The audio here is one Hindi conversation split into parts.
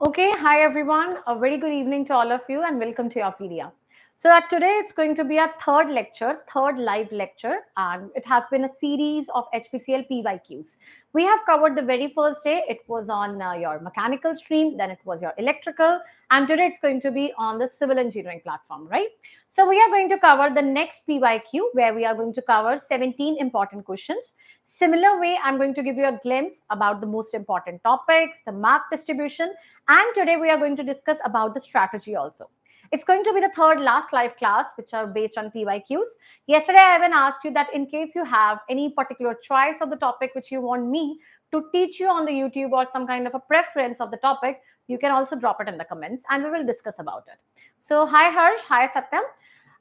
Okay, hi everyone. A very good evening to all of you and welcome to YourPedia. Today it's going to be our third lecture, third live lecture, and it has been a series of HPCL PYQs. We have covered the very first day, it was on your mechanical stream, then it was your electrical, and today it's going to be on the civil engineering platform, right? So we are going to cover the next PYQ where we are going to cover 17 important questions. Similar way, I'm going to give you a glimpse about the most important topics, the mark distribution, and today we are going to discuss about the strategy also. It's going to be the third last live class, which are based on PYQs. Yesterday, I even asked you that in case you have any particular choice of the topic which you want me to teach you on the YouTube or some kind of a preference of the topic, you can also drop it in the comments and we will discuss about it. So, hi Harsh, hi Satyam.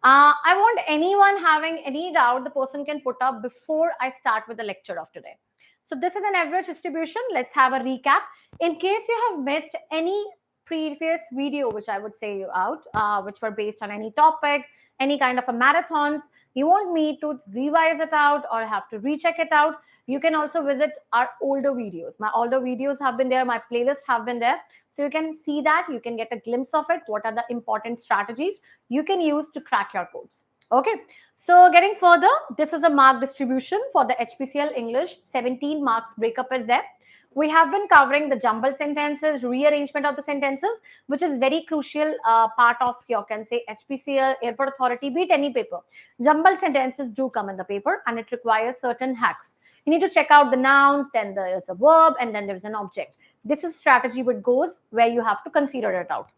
I want anyone having any doubt, the person can put up before I start with the lecture of today. So, this is an average distribution. Let's have a recap. In case you have missed any previous video, which I would say you out, which were based on any topic, any kind of a marathons, you want me to revise it out or have to recheck it out, you can also visit our older videos. My older videos have been there, my playlists have been there. So you can see that, you can get a glimpse of it. What are the important strategies you can use to crack your codes? Okay. So getting further, this is a mark distribution for the HPCL English. 17 marks breakup is there. We have been covering the jumbled sentences, rearrangement of the sentences, which is very crucial part of your can say HPCL, airport authority, be it any paper. Jumbled sentences do come in the paper and it requires certain hacks. You need to check out the nouns, then there is a verb, and then there's an object. This is strategy which goes where you have to consider it out.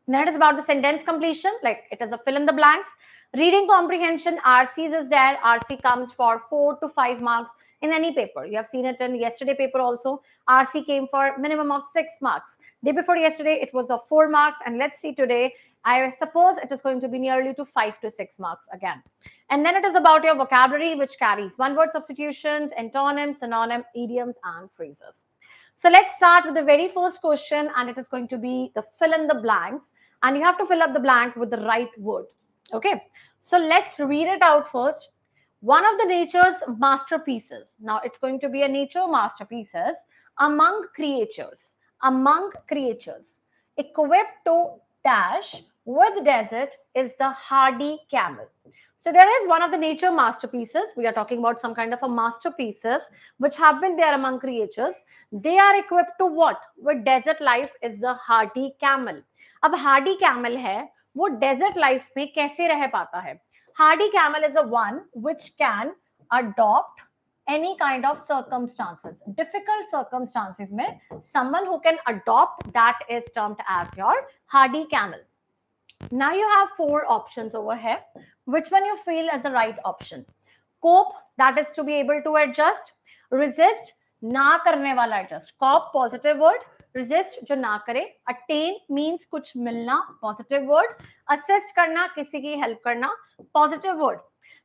Then it is about the sentence completion, like it is a fill in the blanks. Reading comprehension, RCs is there. RC comes for 4 to 5 marks in any paper. You have seen it in yesterday paper also. RC came for minimum of 6 marks. Day before yesterday, it was of 4 marks. And let's see today, I suppose it is going to be nearly to 5 to 6 marks again. And then it is about your vocabulary, which carries one word substitutions, antonyms, synonym, idioms, and phrases. So let's start with the very first question, and it is going to be the fill in the blanks. And you have to fill up the blank with the right word. Okay. So let's read it out first. One of the nature's masterpieces. Now it's going to be a nature masterpieces among creatures. Among creatures. Equipped to dash with desert is the hardy camel. So there is one of the nature masterpieces. We are talking about some kind of a masterpieces which have been there among creatures. They are equipped to what? With desert life is the hardy camel. अब hardy camel है, वो desert life में कैसे रह पाता है? Hardy camel is a one which can adopt any kind of circumstances. Difficult circumstances में someone who can adopt that is termed as your hardy camel. Now you have 4 options over here. Which one you feel is the right option? Cope, that is to be able to adjust. Resist, ना करने वाला adjust. Cope, positive word. Resist, जो ना करे. Attain means कुछ मिलना, positive word. Assist करना, किसी की help करना, positive word.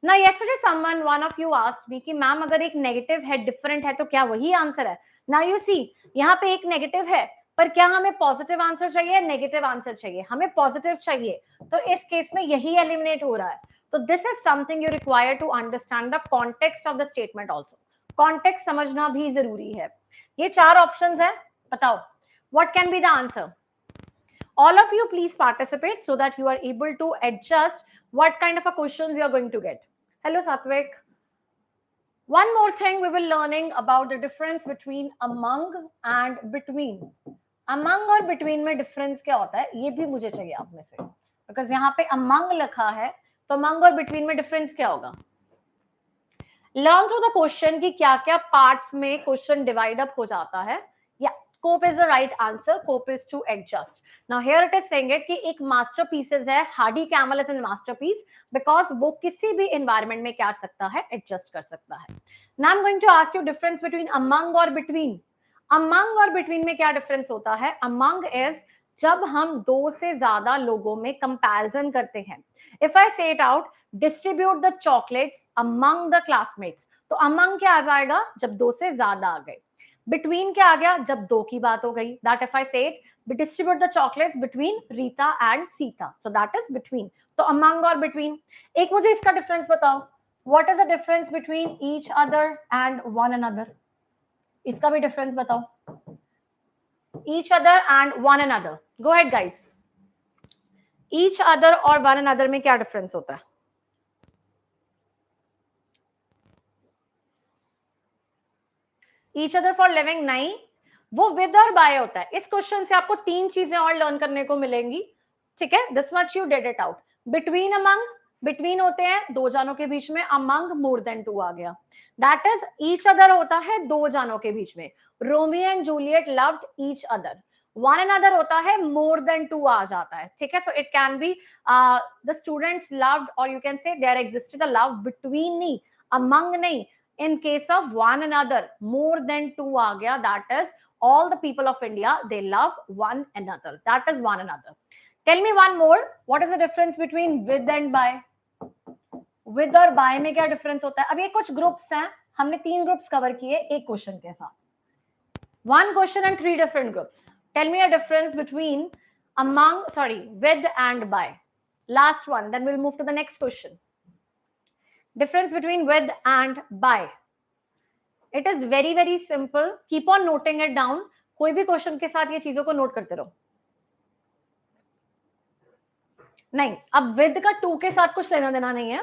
Now yesterday someone, one of you asked me कि मैम अगर एक negative है, different है तो क्या वही आंसर है? Now you see, यहाँ पे एक negative है, पर क्या हमें पॉजिटिव आंसर चाहिए, नेगेटिव आंसर चाहिए? हमें पॉजिटिव चाहिए, तो इस केस में यही एलिमिनेट हो रहा है. तो this is something you require to understand the context of the statement also. Context समझना भी जरूरी है. ये 4 ऑप्शंस है, बताओ what can be the answer? All of you please participate so that you are able to adjust what kind of a questions you are going to get. Hello Satvik. One more thing, we will learning about the difference between among and between. Among और बिटवीन में डिफरेंस क्या होता है, ये भी मुझे चाहिए आप में से, बिकॉज यहाँ पे अमंग लिखा है, तो अमंग और बिटवीन में डिफरेंस क्या होगा? लर्न थ्रू द क्वेश्चन कि क्या क्या पार्ट्स में क्वेश्चन डिवाइड अप हो जाता है. या cope is the right answer. Cope is to adjust. Now here it is saying it कि एक मास्टरपीसेस है, Hardy camel is an masterpiece because वो किसी भी एनवायरनमेंट में क्या सकता है, एडजस्ट कर सकता है. Now I am going to ask you difference between among और बिटवीन. अमंग और बिटवीन में क्या डिफरेंस होता है? अमंग इज जब हम 2 से ज्यादा लोगों में कंपैरिजन करते हैं. इफ आई से it out, distribute the chocolates among the classmates, तो अमंग क्या आ जाएगा? जब 2 से ज्यादा आ गए. बिटवीन क्या आ गया? जब 2 की बात हो गई. दैट इफ आई से it, distribute the chocolates between Rita and Sita, so that is between. तो अमंग और बिटवीन. एक मुझे इसका डिफरेंस बताओ. What is the difference between each other and one another? इसका भी डिफरेंस बताओ. Each other and one another, go ahead guys. Each other और वन अनदर में क्या डिफरेंस होता है? ईच अदर फॉर लिविंग नहीं, वो विद और बाय होता है। इस क्वेश्चन से आपको 3 चीजें और लर्न करने को मिलेंगी, ठीक है? This much you did it out. Between, among, between होते हैं दो जानों के बीच में, अमंग मोर देन टू आ गया, दैट इज ईच अदर होता है दो जानों के बीच में, Romeo and Juliet loved each other. One another होता है मोर देन टू आ जाता है, ठीक है? तो it can be the students loved, और you can say there existed a love between नहीं, अमंग नहीं। In case of one another, more than two आ गया, that is all the people of India, they love one another, that is one another. Tell me one more, what is the difference between with and by? With और by में क्या difference होता है? अब ये कुछ ग्रुप्स हैं, हमने 3 ग्रुप्स कवर किए एक क्वेश्चन के साथ, 1 question and 3 different groups. Tell me a difference between among, sorry, with and by. Last one, then we'll move to the next question. Difference between with and by. It is very very simple. Keep on noting it down. कोई भी क्वेश्चन के साथ ये चीजों को नोट करते रहो। नहीं, अब with का to के साथ कुछ लेना देना नहीं है।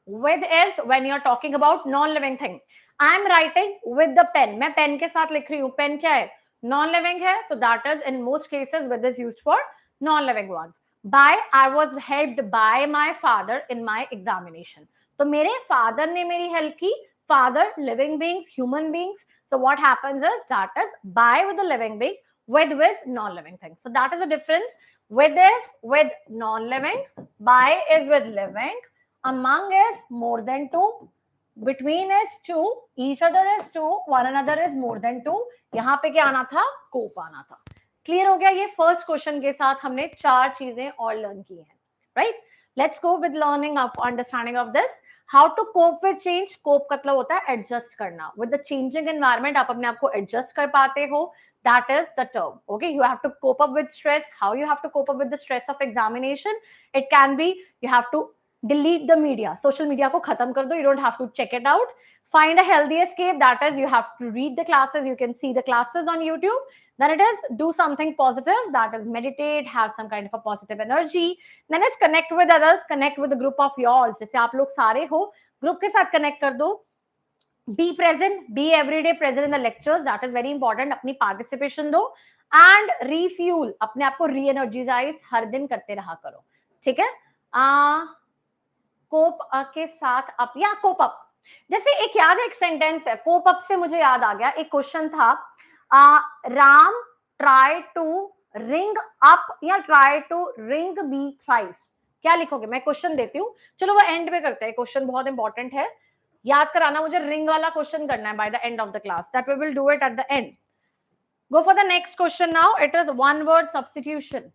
With is when you are talking about non-living thing. I am writing with the pen. मैं पेन के साथ लिख रही हूँ। पेन क्या है? Non-living है, तो that is in most cases with is used for non-living ones. By, I was helped by my father in my examination. तो मेरे फादर ने मेरी हेल्प की। Father, living beings, human beings. So what happens is that is by with the living being, with non-living things. So that is the difference. With is with non-living, by is with living, among is more than two, between is two, each other is two, one another is more than two. यहाँ पे क्या आना था? कोप आना था। क्लियर हो गया? ये फर्स्ट क्वेश्चन के साथ हमने 4 चीजें और लर्न की हैं, right? Let's go with learning of understanding of this. How to cope with change. Cope का मतलब होता है एडजस्ट करना विद द चेंजिंग एनवायरनमेंट। आप अपने आप को एडजस्ट कर पाते हो, that is the term. Okay, you have to cope up with stress. How you have to cope up with the stress of examination? It can be you have to delete the media, social media को खत्म कर दो, you don't have to check it out. Find a healthy escape, that is you have to read the classes, you can see the classes on YouTube. Then it is do something positive, that is meditate, have some kind of a positive energy. Then it's connect with others, connect with the group of yours. जैसे आप लोग सारे हो, ग्रुप के साथ कनेक्ट कर दो। Be present, be every day present in the lectures, that is very important. अपनी participation दो and refuel, अपने आप को re-energize हर दिन करते रहा करो, ठीक है? कोप के साथ अप या कोप अप, जैसे एक याद है, एक सेंटेंस है कोप अप से मुझे याद आ गया, एक क्वेश्चन था, Ram try to ring up या try to ring B thrice, क्या लिखोगे? मैं क्वेश्चन देती हूँ, चलो वो एंड पे करते हैं, क्वेश्चन बहुत इंपॉर्टेंट है, याद कराना मुझे, रिंग वाला क्वेश्चन करना है by the end of the class, that we will do it at the end. Go for the next question now, it is one word substitution.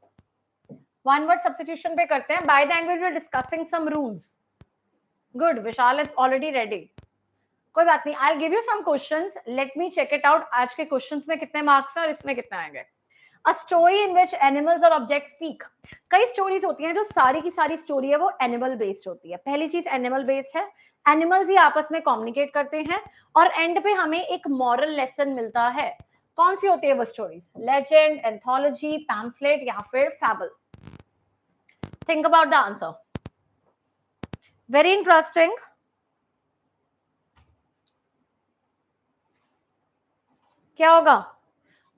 One word substitution पे करते हैं, by the end we will discussing some rules. Good, Vishal is already ready, कोई बात नहीं, I will give you some questions, let me check it out, आज के क्वेश्चंस में कितने मार्क्स हैं और इसमें कितने आएंगे। A story in which animals और ऑब्जेक्ट्स स्पीक। कई स्टोरीज होती हैं जो सारी की सारी स्टोरी है वो एनिमल बेस्ड होती है। पहली चीज एनिमल बेस्ड है, एनिमल्स ही आपस में कम्युनिकेट करते हैं और एंड पे हमें एक मॉरल लेसन मिलता है। कौन सी होती है वो स्टोरीज? लेजेंड, एंथोलॉजी, पैम्फलेट या फिर fable? Think about the answer, very interesting. क्या होगा?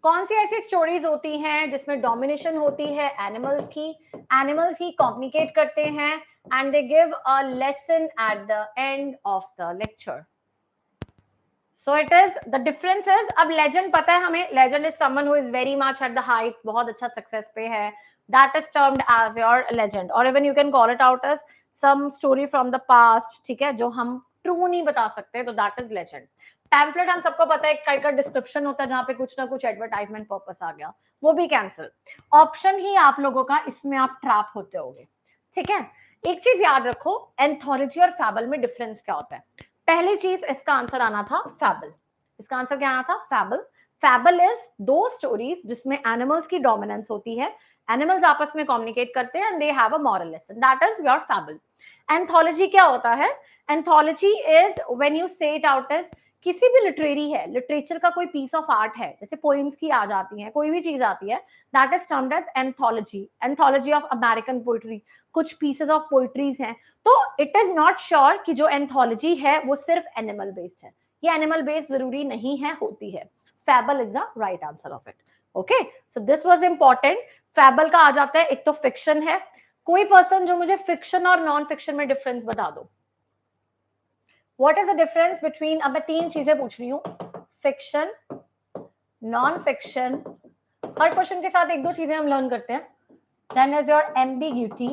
कौन सी ऐसी स्टोरीज होती हैं जिसमें डोमिनेशन होती है एनिमल्स की, एनिमल्स ही कम्युनिकेट करते हैं and they give a lesson at the end of the lecture. So it is the difference is, अब लेजेंड पता है हमें, legend is someone who is very much at the heights, बहुत अच्छा सक्सेस पे है, that is termed as your legend, और even you can call it out as some story from the past, ठीक है, जो हम ट्रू नहीं बता सकते, तो दैट इज लेजेंड। पैम्फलेट हम सबको पता है, कई का डिस्क्रिप्शन होता है जहां पे कुछ ना कुछ एडवर्टाइजमेंट पर्पस आ गया, वो भी कैंसिल। ऑप्शन ही आप लोगों का, इसमें आप ट्रैप होते होगे, ठीक है। एक चीज याद रखो, एंथोलॉजी और फैबल में डिफरेंस क्या होता है। पहली चीज, इसका आंसर आना था फैबल, इसका आंसर क्या आना था? Fable. Fable is those stories जिसमें एनिमल्स की डोमिनेंस होती है, एनिमल्स आपस में कम्युनिकेट करते हैं and they have a moral lesson, that is your fable. Anthology क्या होता है? Anthology is when you say it out as किसी भी लिटरेरी है, लिटरेचर का कोई पीस ऑफ आर्ट है, जैसे पोइम्स की आ जाती है, कोई भी चीज आती है, that is termed as anthology, anthology of American poetry, कुछ पीसेस ऑफ पोइट्रीज हैं, तो इट इज नॉट श्योर कि जो एंथोलॉजी है वो सिर्फ एनिमल बेस्ड है, ये एनिमल बेस्ड जरूरी नहीं है, होती है। Fable is the right answer of it. Okay, so this was important. Fable का आ जाता है, एक तो फिक्शन है, कोई पर्सन जो मुझे फिक्शन और नॉन फिक्शन में डिफरेंस बता दो। What is the difference between, अब मैं तीन चीजें पूछ रही हूँ, फिक्शन, नॉन फिक्शन, हर क्वेश्चन के साथ एक दो चीजें हम लर्न करते हैं। Then is your ambiguity,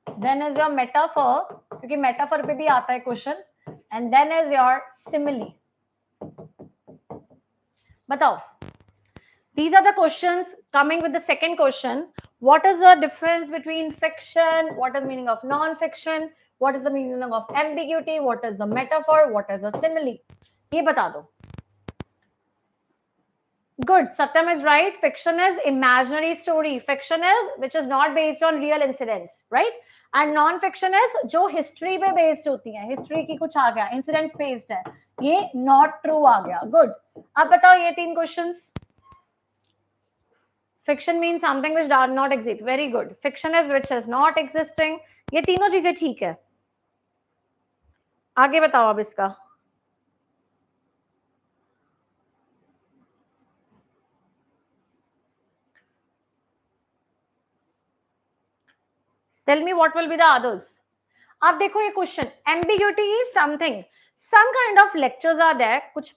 then is your metaphor, क्योंकि मेटाफर पे भी आता है question, and then is your simile. बताओ, these are the questions coming with the second question. What is the difference between fiction, what is meaning of non-fiction, what is the meaning of ambiguity, what is the metaphor, what is the simile, ये बता दो। Good, Satyam is right. Fiction is imaginary story. Fiction is which is not based on real incidents, right? And non-fiction is जो history पे based होती है, history की कुछ आ गया, incidents based है, ये not true आ गया। Good, अब बताओ ये तीन questions। Fiction means something which does not exist. Very good. Fiction is which is not existing. ये तीनों चीजें ठीक है। आगे बताओ अब इसका। Tell me what will be the others. अब देखो ये question, ambiguity is something, some kind of lectures are there, कुछ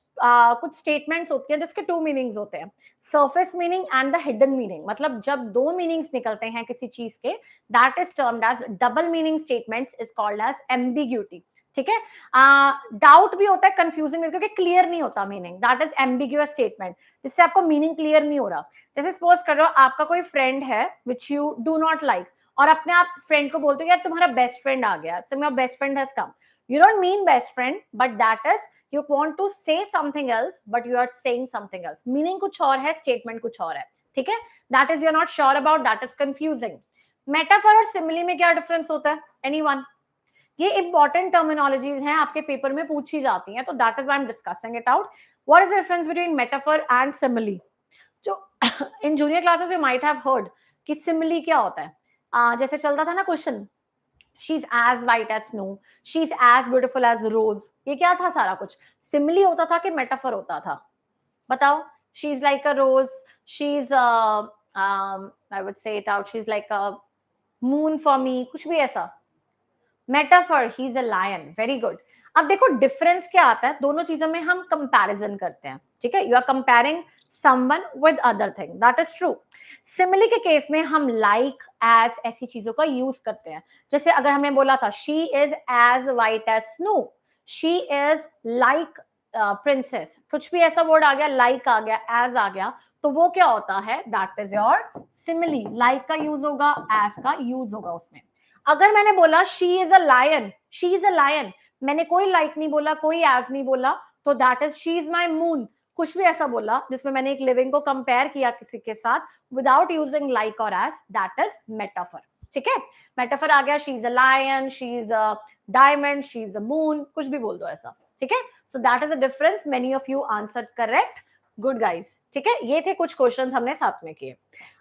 स्टेटमेंट्स होती हैं जिसके टू मीनिंग्स होते हैं, surface meaning and the hidden meaning, मतलब जब दो मीनिंग्स निकलते हैं किसी चीज के, that is termed as double meaning statements, is called as ambiguity. ठीक है, डाउट भी होता है, कंफ्यूजिंग, क्योंकि क्लियर नहीं होता meaning, that is ambiguous statement, जिससे आपको मीनिंग क्लियर नहीं हो रहा। जैसे सपोज कर रहे हो आपका कोई फ्रेंड है which you do not like, और अपने आप फ्रेंड को बोलते हो यार तुम्हारा बेस्ट फ्रेंड आ गया, so your best friend has come, you don't mean best friend, but that is you want to say something else, but you are saying something else, meaning कुछ और है, स्टेटमेंट कुछ और है। ठीक है, that is you are not sure about, that is confusing. Metaphor और सिमिली में क्या डिफरेंस होता है, एनीवन? ये इंपॉर्टेंट टर्मिनोलॉजीज हैं, आपके पेपर में पूछी जाती हैं, तो that is why I am discussing it out. What is the difference between metaphor and simile? जो in junior classes you might have heard कि सिमिली क्या होता है, जैसे चलता था ना question, she is as white as snow, she is as beautiful as rose, ये क्या था सारा कुछ, सिमिली होता था कि मेटाफर होता था? बताओ, she is like a rose, she is I would say it out, she is like a moon for me, कुछ भी ऐसा। Metaphor, he is a lion, very good. अब देखो डिफरेंस क्या आता है, दोनों चीजों में हम कंपैरिजन करते हैं। ठीक है, you are comparing someone with other thing, that is true. Simile के केस में हम लाइक एज ऐसी चीजों का यूज करते हैं, जैसे अगर हमने बोला था she is as white as snow, she is like princess, कुछ भी ऐसा वर्ड आ गया, लाइक आ गया, एज आ गया, तो वो क्या होता है, that is your simile. Like का यूज होगा, एज का यूज होगा उसमें। अगर मैंने बोला she is a lion, she is a lion, मैंने कोई लाइक नहीं बोला, कोई एज नहीं बोला, तो that is she is my moon, कुछ भी ऐसा बोला जिसमें मैंने एक लिविंग को कंपेयर किया किसी के साथ विदाउट यूजिंग लाइक और एज, दैट इज मेटाफर। ठीक है, मेटाफर आ गया, she is a lion, she is a diamond, she is a moon, कुछ भी बोल दो ऐसा। ठीक है, so that is a difference, many of you answer correct, good guys. ठीक है, ये थे कुछ क्वेश्चंस हमने साथ में किए।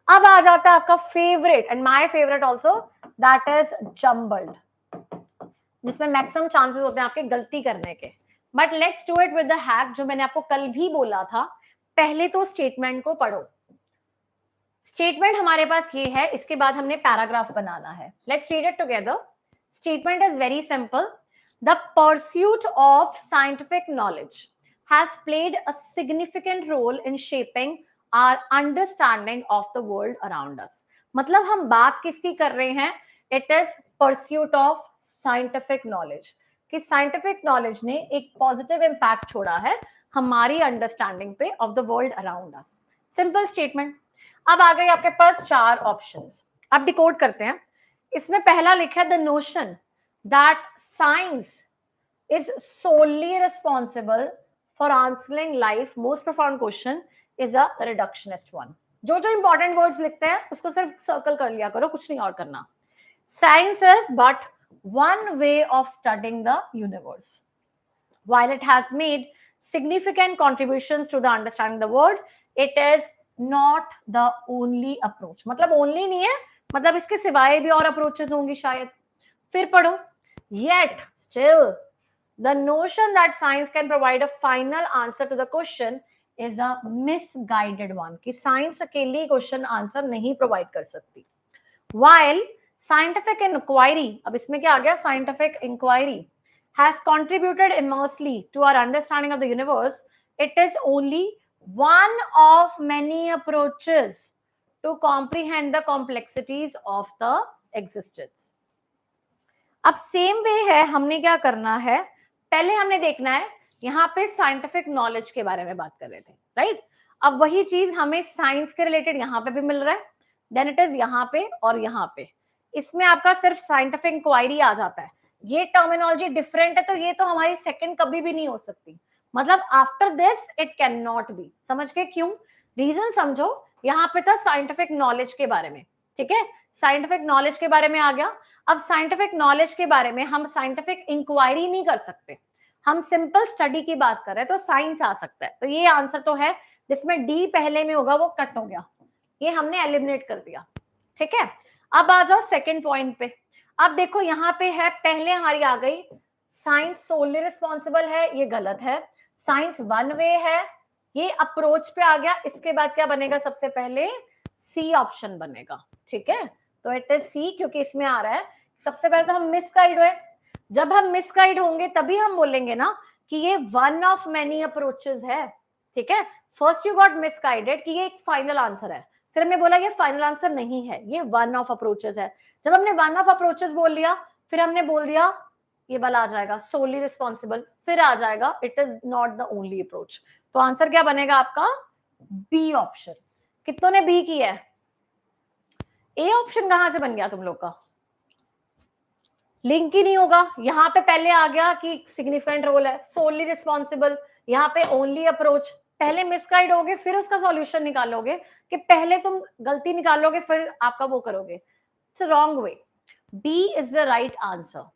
अब आ जाता है आपका favourite and my favourite also, that is jumbled, जिसमें मैक्सिमम चांसेस होते हैं आपके गलती करने के, but let's do it with the hack, जो मैंने आपको कल भी बोला था। पहले तो स्टेटमेंट को पढ़ो, स्टेटमेंट हमारे पास ये है, इसके बाद हमने पैराग्राफ बनाना है। Let's read it together. Statement is very simple, the pursuit of scientific knowledge has played a significant role in shaping our understanding of the world around us. मतलब हम बात किसकी कर रहे हैं, it is pursuit of scientific knowledge, कि साइंटिफिक नॉलेज ने एक पॉजिटिव इंपैक्ट छोड़ा है हमारी अंडरस्टैंडिंग पे of the world around us. Simple statement. अब आ गई आपके पास चार ऑप्शंस, अब डिकोड करते हैं। इसमें पहला लिखा है the notion that science is solely responsible for answering life most profound question is a reductionist one. जो जो इंपॉर्टेंट वर्ड्स लिखते हैं उसको सिर्फ सर्कल कर लिया करो, कुछ नहीं और करना। Science is but one way of studying the universe. while it has made significant contributions to the understanding the world, it is not the only approach. मतलब only नहीं है, मतलब इसके सिवाय भी और approaches होंगी शायद. फिर पढ़ो. Yet still the notion that science can provide a final answer to the question is a misguided one, कि science अकेली question answer नहीं provide कर सकती. While scientific inquiry, अब इसमें क्या आ गया, scientific inquiry has contributed immensely to our understanding of the universe, it is only one of many approaches to comprehend the complexities of the existence. अब सेम वे है, हमने क्या करना है, पहले हमने देखना है, यहाँ पे साइंटिफिक नॉलेज के बारे में बात कर रहे थे, राइट? अब वही चीज हमें साइंस के रिलेटेड यहाँ पे भी मिल रहा है, देन इट इज यहाँ पे और यहाँ पे. इसमें आपका सिर्फ साइंटिफिक इंक्वायरी आ जाता है. ये टर्मिनोलॉजी डिफरेंट है, तो ये तो हमारी सेकंड कभी भी नहीं हो सकती. मतलब after this it can not be. समझ के क्यों? रीजन समझो. यहाँ पे था साइंटिफिक नॉलेज के बारे में, ठीक है, साइंटिफिक नॉलेज के बारे में आ गया. अब साइंटिफिक नॉलेज के बारे में हम साइंटिफिक इंक्वायरी नहीं कर सकते, हम सिंपल स्टडी की बात कर रहे हैं, तो साइंस आ सकता है. तो ये आंसर तो है, जिसमें डी पहले में होगा वो कट हो गया, ये हमने एलिमिनेट कर दिया. ठीक है, अब आ जाओ सेकंड पॉइंट पे. अब देखो यहाँ पे है, पहले हमारी आ गई साइंस सोलली रिस्पॉन्सिबल है, ये गलत है. साइंस वन वे है, ये अप्रोच पे आ गया. इसके बाद क्या बनेगा, सबसे पहले सी ऑप्शन बनेगा. ठीक है, तो इट इज सी, क्योंकि इसमें आ रहा है सबसे पहले तो हम मिसगाइड हुए. जब हम मिसगाइड होंगे तभी हम बोलेंगे ना कि ये वन ऑफ मेनी अप्रोचेस है. ठीक है, फर्स्ट यू गॉट मिसगाइडेड कि ये एक फाइनल आंसर है, फिर हमने बोला ये फाइनल आंसर नहीं है, ये वन ऑफ अप्रोचेस है. जब हमने वन ऑफ अप्रोचेस बोल लिया, फिर हमने बोल दिया ये वाला आ जाएगा सोली रिस्पॉन्सिबल, फिर आ जाएगा it is not the only approach. तो आंसर क्या बनेगा आपका, बी ऑप्शन. कितनों ने बी किया है? ए ऑप्शन कहां से बन गया तुम लोग का? लिंक ही नहीं होगा. यहाँ पे पहले आ गया कि सिग्निफिकेंट रोल है, सोली रिस्पॉन्सिबल, यहाँ पे ओनली अप्रोच. पहले मिसगाइड होगे, फिर उसका सॉल्यूशन निकालोगे, कि पहले तुम गलती निकालोगे फिर आपका वो करोगे. It's wrong way. B is the right answer.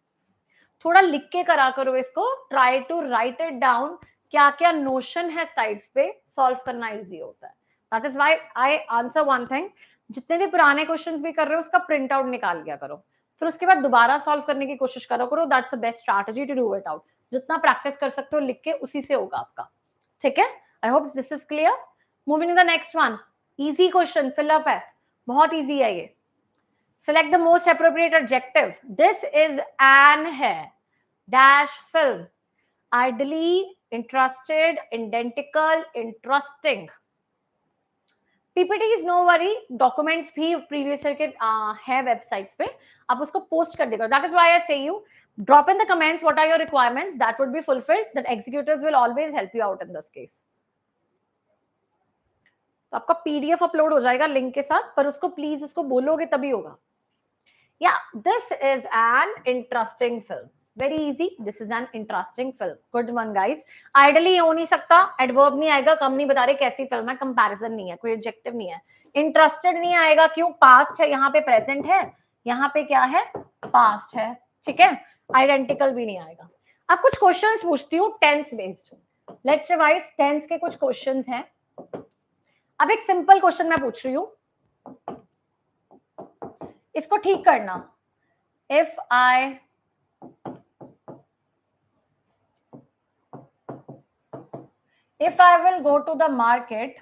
थोड़ा लिख के करा करो इसको, try to write it down. क्या क्या नोशन है साइड्स पे, सॉल्व करना इजी होता है. That is why I answer one thing. जितने भी पुराने क्वेश्चंस भी कर रहे हो उसका प्रिंट आउट निकाल लिया करो, फिर उसके बाद दोबारा सॉल्व करने की कोशिश करो. That's the best strategy to do it out. जितना प्रैक्टिस कर सकते हो लिख के, उसी से होगा आपका. ठीक है, I hope this is clear. Moving to the next one. Easy question, fill up है, बहुत इजी है ये. Select the most appropriate adjective. This is an है dash film. Ideally, interested, identical, interesting. PPTs no worry, documents भी previous year के है websites पे, आप उसको post कर देगा. That is why I say you drop in the comments what are your requirements that would be fulfilled. That executors will always help you out in this case. तो आपका PDF अपलोड हो जाएगा लिंक के साथ, पर उसको प्लीज उसको बोलोगे तभी होगा. Yeah, this is an interesting film. Very easy. This is an interesting film. Good one, guys. Ideally हो नहीं सकता, adverb नहीं आएगा, कम नहीं बता रहे कैसी फिल्म है, कंपैरिजन नहीं है, कोई adjective नहीं है. Interested नहीं आएगा, क्यों? Past है, यहाँ पे present है, यहाँ पे क्या है, past है. ठीक है, identical भी नहीं आएगा. अब कुछ क्वेश्चंस पूछती हूँ tense based. Let's revise. Tense के कुछ क्वेश्चंस हैं. अब एक सिंपल क्वेश्चन मैं पूछ रही हूँ, इसको ठीक करना. If I will go to the market,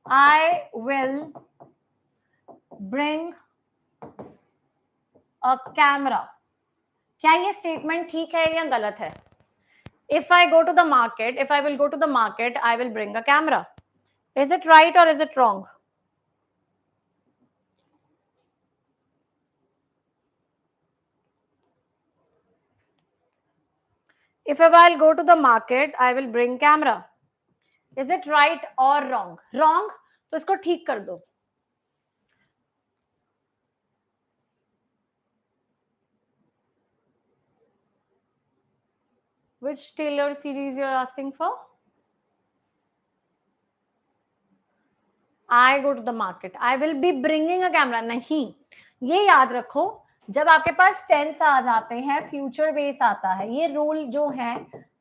I will bring a camera. क्या ये स्टेटमेंट ठीक है या गलत है? If I go to the market, if I will go to the market, I will bring a camera. Is it right or is it wrong? If I'll go to the market, I will bring camera. Is it right or wrong? Wrong, तो इसको ठीक कर दो. Which Tailor series you're asking for? I go to the market. I will be bringing a camera. नहीं, ये याद रखो, जब आपके पास टेंस आ जाते हैं, फ्यूचर बेस आता है, ये रूल जो है,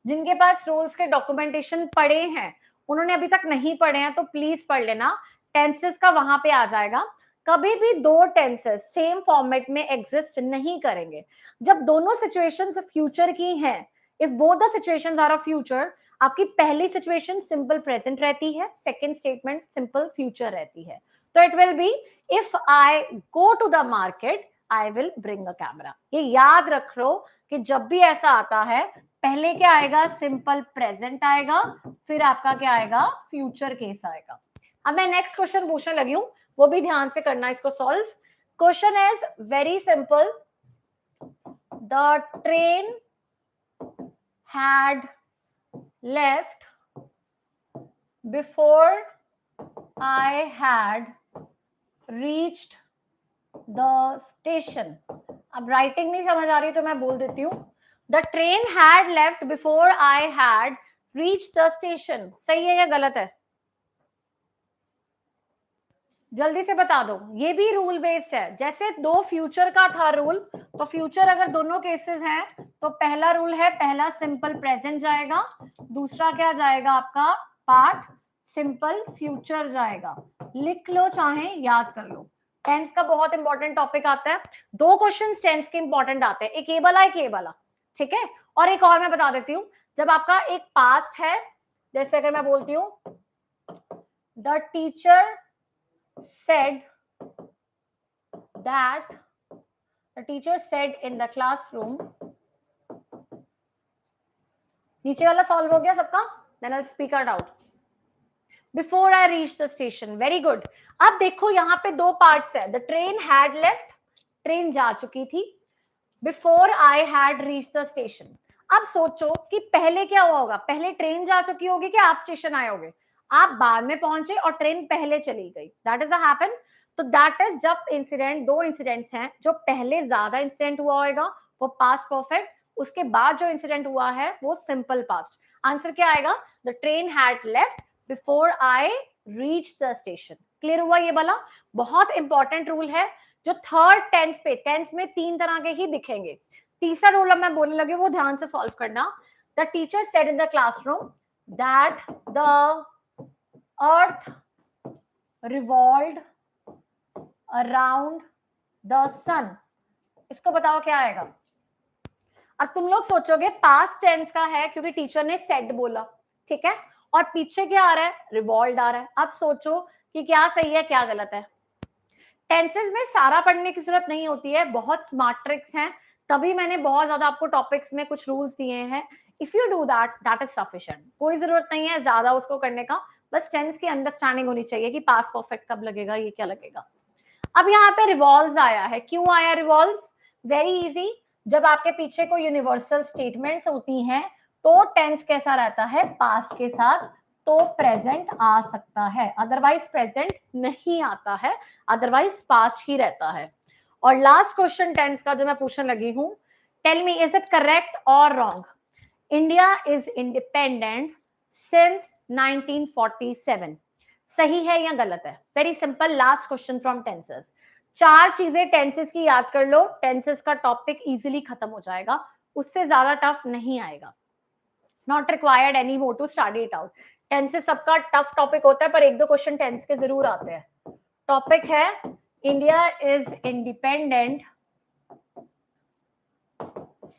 जिनके पास रूल्स के डॉक्यूमेंटेशन पढ़े हैं, उन्होंने अभी तक नहीं पढ़े हैं तो प्लीज पढ़ लेना, टेंसेस का वहां पे आ जाएगा। कभी भी दो टेंसेस सेम फॉर्मेट में एग्जिस्ट नहीं करेंगे। जब दोनों सिचुएशंस फ्यूचर की हैं, if both the situations are of future, आपकी पहली सिचुएशन सिंपल प्रेजेंट रहती है, सेकंड स्टेटमेंट सिंपल फ्यूचर रहती है। तो it will be if I go to the market I will bring a camera. ये याद रख लो कि जब भी ऐसा आता है, पहले क्या आएगा, सिंपल प्रेजेंट आएगा, फिर आपका क्या आएगा, फ्यूचर केस आएगा। अब मैं नेक्स्ट क्वेश्चन पूछने लगी हूं, वो भी ध्यान से करना इसको solve. Question is very simple. The train had left before I had reached the station. अब राइटिंग नहीं समझ आ रही तो मैं बोल देती हूँ, the train had left before I had reach the station. सही है या गलत है? जल्दी से बता दो। ये भी रूल बेस्ड है, जैसे दो फ्यूचर का था रूल, तो फ्यूचर अगर दोनों केसेस हैं तो पहला रूल है, पहला सिंपल प्रेजेंट जाएगा, दूसरा क्या जाएगा आपका, पार्ट सिंपल फ्यूचर जाएगा। लिख लो चाहे याद कर लो। टेंस का बहुत इंपॉर्टेंट टॉपिक आता है, दो क्वेश्चंस टेंस के इंपॉर्टेंट आते हैं, एक ये वाला एक ये वाला, ठीक है। और एक और मैं बता देती हूँ, जब आपका एक पास्ट है, जैसे अगर मैं बोलती हूँ the teacher said that the teacher said in the classroom, नीचे वाला सॉल्व हो गया सबका, then I'll speak it out. Before I reached the station, very good. अब देखो यहाँ पे दो पार्ट्स है, the train had left, train जा चुकी थी, before I had reached the station. अब सोचो कि पहले क्या हुआ होगा, पहले ट्रेन जा चुकी होगी कि आप स्टेशन आए होगे, आप बाद में पहुंचे और ट्रेन पहले चली गई, दैट इज अ हैपन। तो दैट इज जब इंसिडेंट, दो इंसिडेंट्स हैं, जो पहले ज्यादा इंसिडेंट हुआ होगा वो पास्ट परफेक्ट, उसके बाद जो इंसिडेंट हुआ है वो सिंपल पास्ट। आंसर क्या आएगा, the train had left before I reach the station. Clear हुआ ये वाला? बहुत इंपॉर्टेंट रूल है, जो थर्ड टेंस पे, टेंस में तीन तरह के ही दिखेंगे। तीसरा रूल अब मैं बोलने लगी, वो ध्यान से सॉल्व करना। The teacher said in the classroom that the earth revolved around the sun. इसको बताओ क्या आएगा। अब तुम लोग सोचोगे पास्ट टेंस का है क्योंकि टीचर ने सेड बोला, ठीक है, और पीछे क्या आ रहा है, रिवॉल्व्ड आ रहा है। अब सोचो कि क्या सही है क्या गलत है। टेंसेस में सारा पढ़ने की जरूरत नहीं होती है, बहुत स्मार्ट ट्रिक्स हैं, तभी मैंने बहुत ज्यादा आपको टॉपिक्स में कुछ रूल्स दिए हैं। If you do that, that is sufficient. कोई जरूरत नहीं है ज्यादा उसको करने का, बस टेंस की अंडरस्टैंडिंग होनी चाहिए कि पास्ट परफेक्ट कब लगेगा, ये क्या लगेगा। अब यहाँ पे रिवॉल्व्स आया है, क्यों आया रिवॉल्व्स? वेरी इजी, जब आपके पीछे कोई यूनिवर्सल स्टेटमेंट्स होती हैं तो टेंस कैसा रहता है, पास्ट के साथ, तो प्रेजेंट आ सकता है, अदरवाइज प्रेजेंट नहीं आता है, अदरवाइज पास्ट ही रहता है। और लास्ट क्वेश्चन टेंस का जो मैं पूछने लगी हूं, tell me is it correct और wrong? India is independent since 1947, सही है या गलत है? Very simple, last question from tenses. चार चीजें टेंसेस की याद कर लो, टेंसेस का टॉपिक इजीली खत्म हो जाएगा, उससे ज्यादा टफ नहीं आएगा। Not required any more to study it out. Tenses सबका टफ टॉपिक होता है, पर एक दो क्वेश्चन टेंस के जरूर आते हैं। टॉपिक है India is independent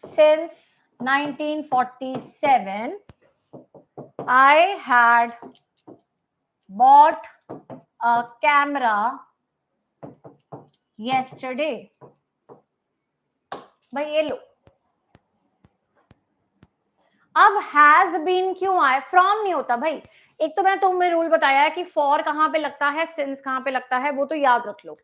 since 1947, I had bought a camera yesterday. भाई ये लो। अब हैज बीन क्यों आए, फ्रॉम नहीं होता भाई। एक तो मैं तुम्हें रूल बताया है कि फॉर कहां पे लगता है, सिंस कहां पे लगता है, वो तो याद रख लो।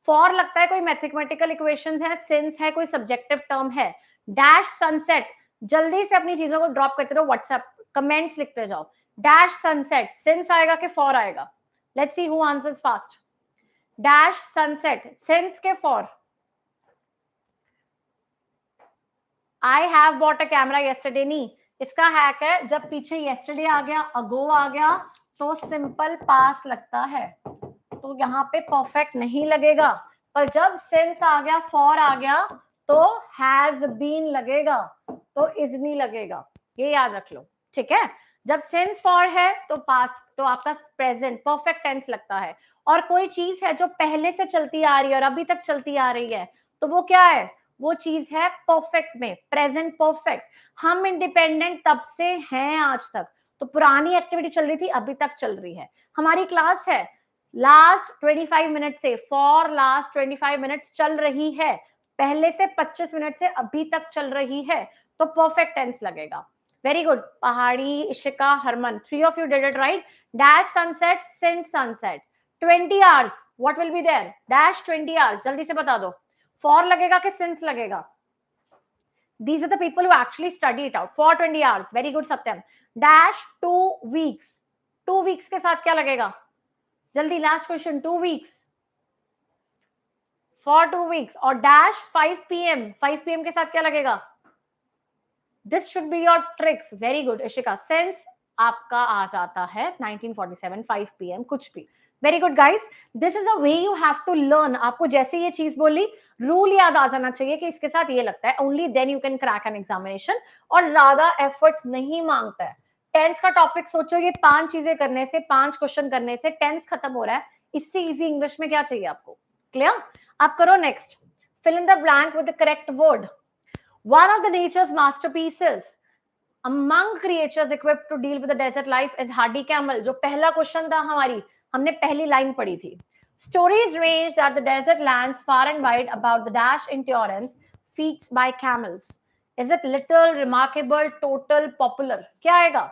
फॉर लगता है कोई मैथमेटिकल इक्वेशंस है, सिंस है कोई सब्जेक्टिव टर्म है। डैश सनसेट, जल्दी से अपनी चीजों को ड्रॉप करते रहो, व्हाट्सएप कमेंट्स लिखते जाओ। डैश सनसेट, सिंस आएगा कि फॉर आएगा? Let's see who answers fast. Dash sunset, since के for? I have bought a camera yesterday नहीं, इसका हैक है, जब पीछे येस्टरडे आ गया, अगो आ गया, तो सिंपल पास लगता है, तो यहाँ पे परफेक्ट नहीं लगेगा। पर जब सिंस आ गया, फॉर आ गया, तो हैज बीन लगेगा, तो इज नहीं लगेगा, ये याद रख लो, ठीक है। जब सिंस फॉर है तो पास्ट, तो आपका प्रेजेंट परफेक्ट टेंस लगता है। और कोई चीज है जो पहले से चलती आ रही है और अभी तक चलती आ रही है, तो वो क्या है, वो चीज है परफेक्ट में, प्रेजेंट परफेक्ट। हम इंडिपेंडेंट तब से हैं आज तक, तो पुरानी एक्टिविटी चल रही थी, अभी तक चल रही है। हमारी क्लास है लास्ट 25 मिनट से, फॉर लास्ट 25 मिनट्स चल रही है, पहले से 25 मिनट से अभी तक चल रही है, तो परफेक्ट टेंस लगेगा। वेरी गुड, पहाड़ी, Ishika, Harman, 3 of you did it right. Dash sunset, since sunset, 20 hours, what will be there? Dash 20 hours, जल्दी से बता दो, for लगेगा कि since लगेगा? These are the people who actually study it out. For 20 hours, very good Satyam. Dash 2 weeks, 2 weeks के साथ क्या लगेगा? जल्दी, last question, 2 weeks, for 2 weeks. और dash 5 PM, 5 PM के साथ क्या लगेगा? This should be your tricks. Very good, Ishika. Since आपका आ जाता है 1947 5 PM, कुछ भी. Very good guys. This is a way you have to learn. आपको जैसे ये चीज बोली, रूल याद आ जाना चाहिए कि इसके साथ ये लगता है. Only then you can crack an examination. और ज्यादा एफर्ट्स नहीं मांगता है. टेंस का टॉपिक सोचो, ये 5 चीजें करने से, 5 क्वेश्चन करने से टेंस खत्म हो रहा है. इससे इजी इंग्लिश में क्या चाहिए आपको? क्लियर? आप करो next. Fill in the blank with the correct word. One of the nature's masterpieces among creatures equipped to deal with the desert life is hardy camel. जो पहला क्वेश्चन था हमारी, हमने पहली लाइन पढ़ी थी. Stories range that the desert lands far and wide about the dash endurance feats by camels. Is it little, remarkable, total, popular? क्या आएगा?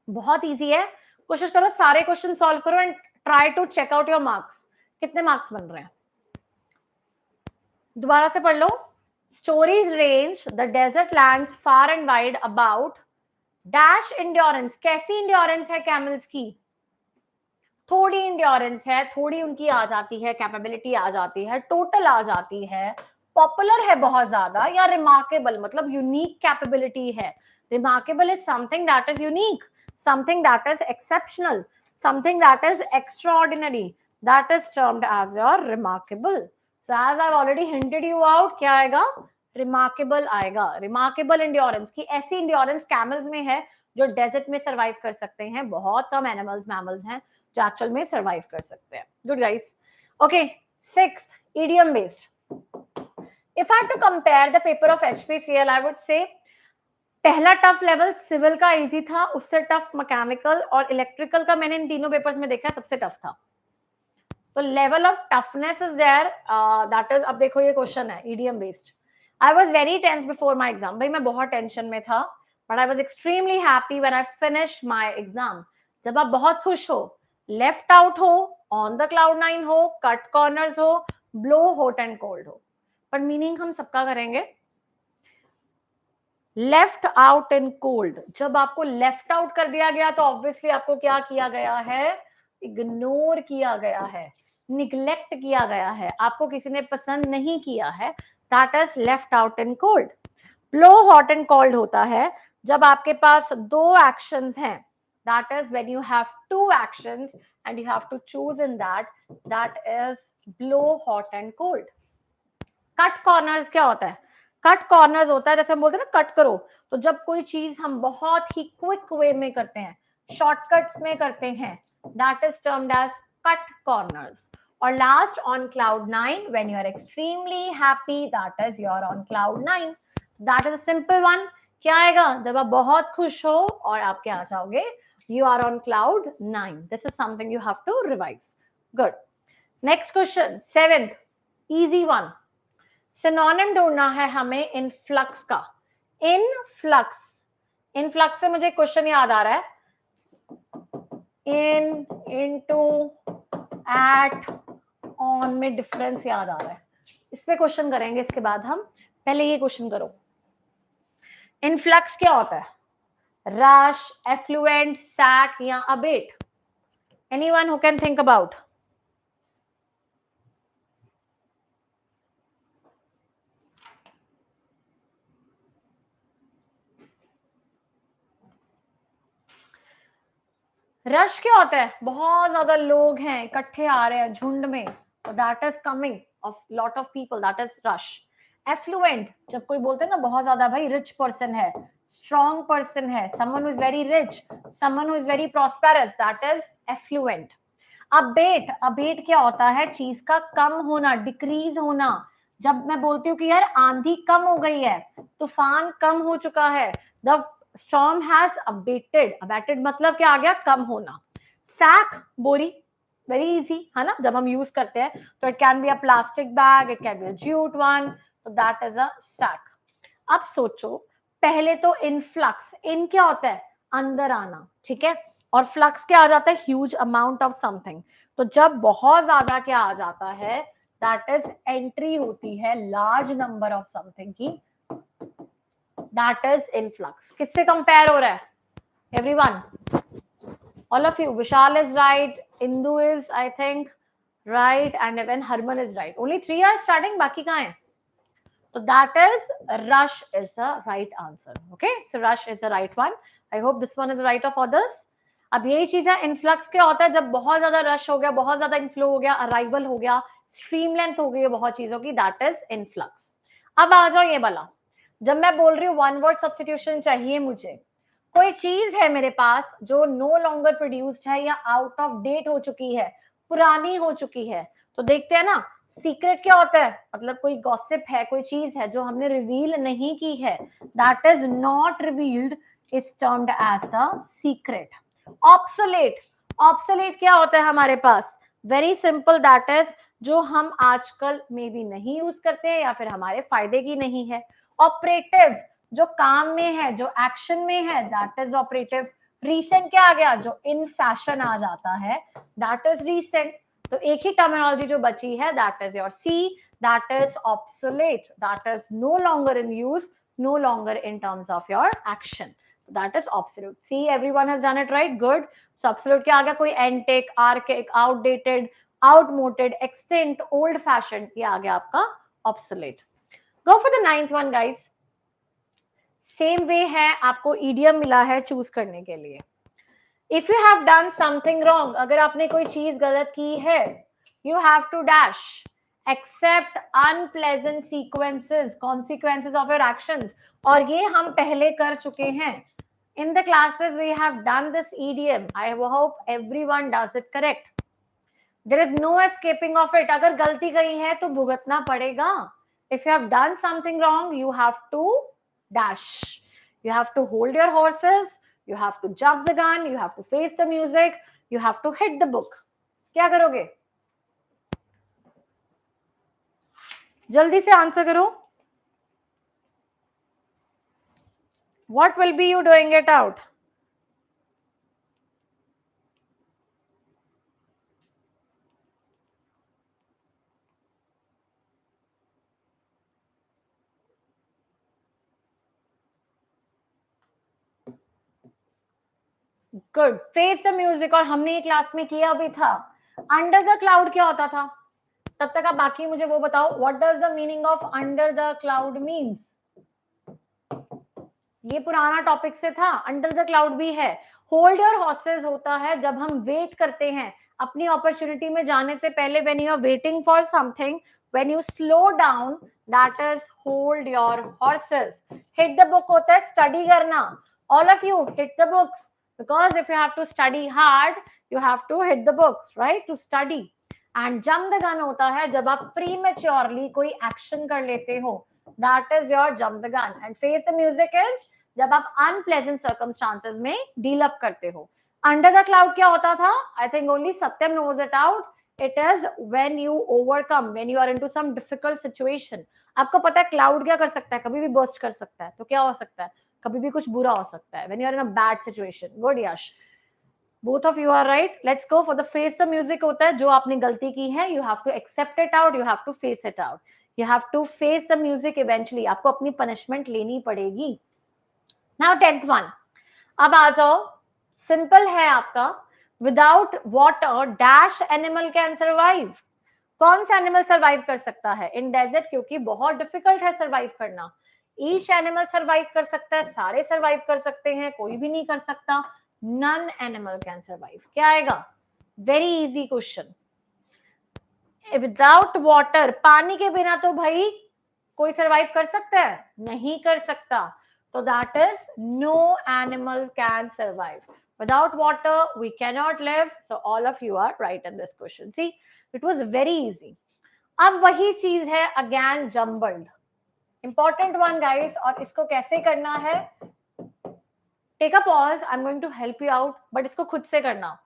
बहुत इजी है. कोशिश करो सारे क्वेश्चन सॉल्व करो and try to check out your marks. कितने मार्क्स बन रहे हैं? दोबारा से पढ़ लो. Stories range the desert lands far and wide about dash endurance. कैसी endurance है camels की? थोड़ी endurance है, थोड़ी उनकी आ जाती है, कैपेबिलिटी आ जाती है, टोटल आ जाती है, पॉपुलर है बहुत ज्यादा, या रिमार्केबल मतलब यूनिक कैपेबिलिटी है. Remarkable is something that is unique, something that is exceptional, something that is extraordinary, that is termed as your remarkable. So as I've already hinted you out, क्या आएगा? रिमार्केबल आएगा. रिमार्केबल एंड्योरेंस की ऐसी एंड्योरेंस कैमल्स में है जो डेजर्ट में सरवाइव कर सकते हैं. बहुत कम एनिमल्स, मैमल्स हैं जो एक्चुअल में सरवाइव कर सकते हैं. Good guys. Okay, sixth, idiom based. If I have to compare the paper of HPCL, I would say पहला टफ लेवल सिविल का इजी था, उससे टफ मैकेनिकल और इलेक्ट्रिकल का मैंने इन तीनों पेपर्स में देखा सबसे टफ था. तो level of toughness is there, that is. अब देखो ये क्वेश्चन है idiom based. I was very tense before my exam. भाई मैं बहुत टेंशन में था, but I was extremely happy when I finished my exam. जब आप बहुत खुश हो, left out हो, on the cloud 9 हो, cut corners हो, blow hot and cold हो, पर मीनिंग हम सबका करेंगे. लेफ्ट आउट एंड कोल्ड, जब आपको लेफ्ट आउट कर दिया गया तो ऑब्वियसली आपको क्या किया गया है? इग्नोर किया गया है, निग्लेक्ट किया गया है, आपको किसी ने पसंद नहीं किया है. That is left out and cold. Blow hot and cold होता है जब आपके पास दो actions हैं. That is when you have two actions and you have to choose in that. That is blow hot and cold. Cut corners क्या होता है? Cut corners होता है जैसे हम बोलते हैं ना कट करो, तो जब कोई चीज हम बहुत ही क्विक वे में करते हैं, शॉर्टकट्स में करते हैं, that is termed as cut corners. Or last, on cloud 9, when you are extremely happy, that is you are on cloud 9. That is a simple one. क्या आएगा? जब आप बहुत खुश हो और आप क्या आ जाओगे? You are on cloud 9. This is something you have to revise. Good. Next question, 7th, easy one. Synonym ढूंढना है हमें influx का. Influx. Influx से मुझे क्वेश्चन याद आ रहा है. In, into, at, ऑन में डिफरेंस याद आ रहा है. इस पे क्वेश्चन करेंगे इसके बाद हम. पहले ये क्वेश्चन करो. इनफ्लक्स क्या होता है? रश, एफ्लुएंट, सैक या abate? Anyone who can think about? Rush क्या होता है? बहुत ज्यादा लोग हैं, इकट्ठे आ रहे हैं झुंड में, तो that is coming. of lot of people, that is rush. Affluent, जब कोई बोलते हैं ना बहुत ज्यादा भाई rich person है, strong person है, someone who is very rich, someone who is very prosperous, that is affluent. Abate क्या होता है? चीज का कम होना, डिक्रीज होना. जब मैं बोलती हूँ कि यार आंधी कम हो गई है, तूफान कम हो चुका है, द स्टॉर्म हैज अबेटेड मतलब क्या आ गया? कम होना. सैक, बोरी, वेरी इजी है ना. जब हम यूज करते हैं तो it can be a plastic bag, it can be a jute one, तो दैट इज अ सैक. अब सोचो, पहले तो इनफ्लक्स, इन क्या होता है? अंदर आना, ठीक है, और फ्लक्स क्या आ जाता है? Huge amount of something. तो जब बहुत ज्यादा क्या आ जाता है? दैट इज एंट्री होती है लार्ज नंबर ऑफ समथिंग की, दैट इज इनफ्लक्स. किससे कंपेयर हो रहा है? Everyone, all of you. Vishal is right, Indu is I think right, and even Harman is right. Only 3 are starting, baki kahan hai? So that is rush is the right answer. Okay, so rush is the right one. I hope this one is the right of others. अब यही चीज है, इनफ्लक्स क्या होता है? जब बहुत ज्यादा रश हो गया, बहुत ज्यादा इनफ्लो हो गया, अराइवल हो गया, स्ट्रीम लेंथ हो गई है बहुत चीजों की, दैट इज इनफ्लक्स. अब आ जाओ ये वाला. जब मैं बोल रही हूँ वन वर्ड सब्स्टिट्यूशन चाहिए मुझे, कोई चीज है मेरे पास जो नो लॉन्गर प्रोड्यूस्ड है या आउट ऑफ डेट हो चुकी है, पुरानी हो चुकी है, तो देखते हैं ना सीक्रेट क्या होता है? मतलब कोई गॉसिप है, कोई चीज है जो हमने रिवील नहीं की है, that is not revealed, is termed as the secret. Obsolete, obsolete क्या होता है हमारे पास? वेरी सिंपल, दैट इज जो हम आजकल में भी नहीं यूज करते हैं या फिर हमारे फायदे की नहीं है. ऑपरेटिव, जो काम में है, जो एक्शन में है, दैट इज ऑपरेटिव. रीसेंट क्या आ गया? जो इन फैशन आ जाता है, दैट इज रीसेंट. तो एक ही टर्मिनोलॉजी जो बची है, that is your see, that is obsolete, that is no longer in use, no longer in terms of your action. That is obsolete. See, everyone has done it right. Good. So obsolete क्या आ गया? कोई antique, archaic, outdated, outmoded, extinct, old fashioned, ये आ गया आपका obsolete. Go for the 9th one, guys. Same way है, आपको idiom मिला है चूज करने के लिए. If you have done something wrong, अगर आपने कोई चीज गलत की है, you have to dash. Accept unpleasant consequences of your actions. और ये हम पहले कर चुके हैं. In the classes we have done this idiom. I hope everyone does it correct. There is no escaping of it. अगर गलती कही है तो भुगतना पड़ेगा. If you have done something wrong, you have to dash. You have to hold your horses. You have to jump the gun. You have to face the music. You have to hit the book. क्या करोगे? जल्दी से आंसर करो. What will be you doing it out? Good. Face the music. और हमने ये क्लास में किया भी था. Under the cloud क्या होता था? तब तक आप बाकी मुझे वो बताओ. What does the meaning of under the cloud means? ये पुराना टॉपिक से था. अंडर द क्लाउड भी है. होल्ड योर हॉर्सेस होता है जब हम वेट करते हैं अपनी अपॉर्चुनिटी में जाने से पहले. When you are waiting for something, when you slow down, that is hold your horses. Hit the book होता है स्टडी करना. All of you hit the books, because if you have to study hard, you have to hit the books, right, to study. And jump the gun होता है जब आप प्रीमेच्योरली कोई एक्शन कर लेते हो, that is your jump the gun. And face the music is जब आप अनप्लेजेंट सर्कमस्टांसेस में डील अप करते हो. अंडर द क्लाउड क्या होता था? I think only Satyam knows it out. It is when you overcome, when you are into some difficult situation. आपको पता है क्लाउड क्या कर सकता है? कभी भी बर्स्ट कर सकता है. तो क्या हो सकता है? कभी भी कुछ बुरा हो सकता है. When you are in a bad situation. Good Yash, both of you are right. Let's go for the face the music होता है जो आपने गलती की है. You have to accept it out, you have to face it out, you have to face the music eventually. आपको अपनी punishment लेनी पड़ेगी. Now 10th one. अब आ जाओ, सिंपल है आपका. Without water dash animal can survive. कौन सा एनिमल सर्वाइव कर सकता है इन डेजर्ट? क्योंकि बहुत डिफिकल्ट है सर्वाइव करना. ईच एनिमल सर्वाइव कर सकता है, सारे सर्वाइव कर सकते हैं, कोई भी नहीं कर सकता. None animal can survive. क्या आएगा? Very easy question. Without water, पानी के बिना तो भाई कोई सरवाइव कर सकता है? नहीं कर सकता. तो that is no animal can survive. Without water we cannot live. So all of you are right in this question. See, it was very easy. अब वही चीज है again jumbled, important one guys. और इसको कैसे करना है? Take a pause, I am going to help you out, but इसको खुद से करना.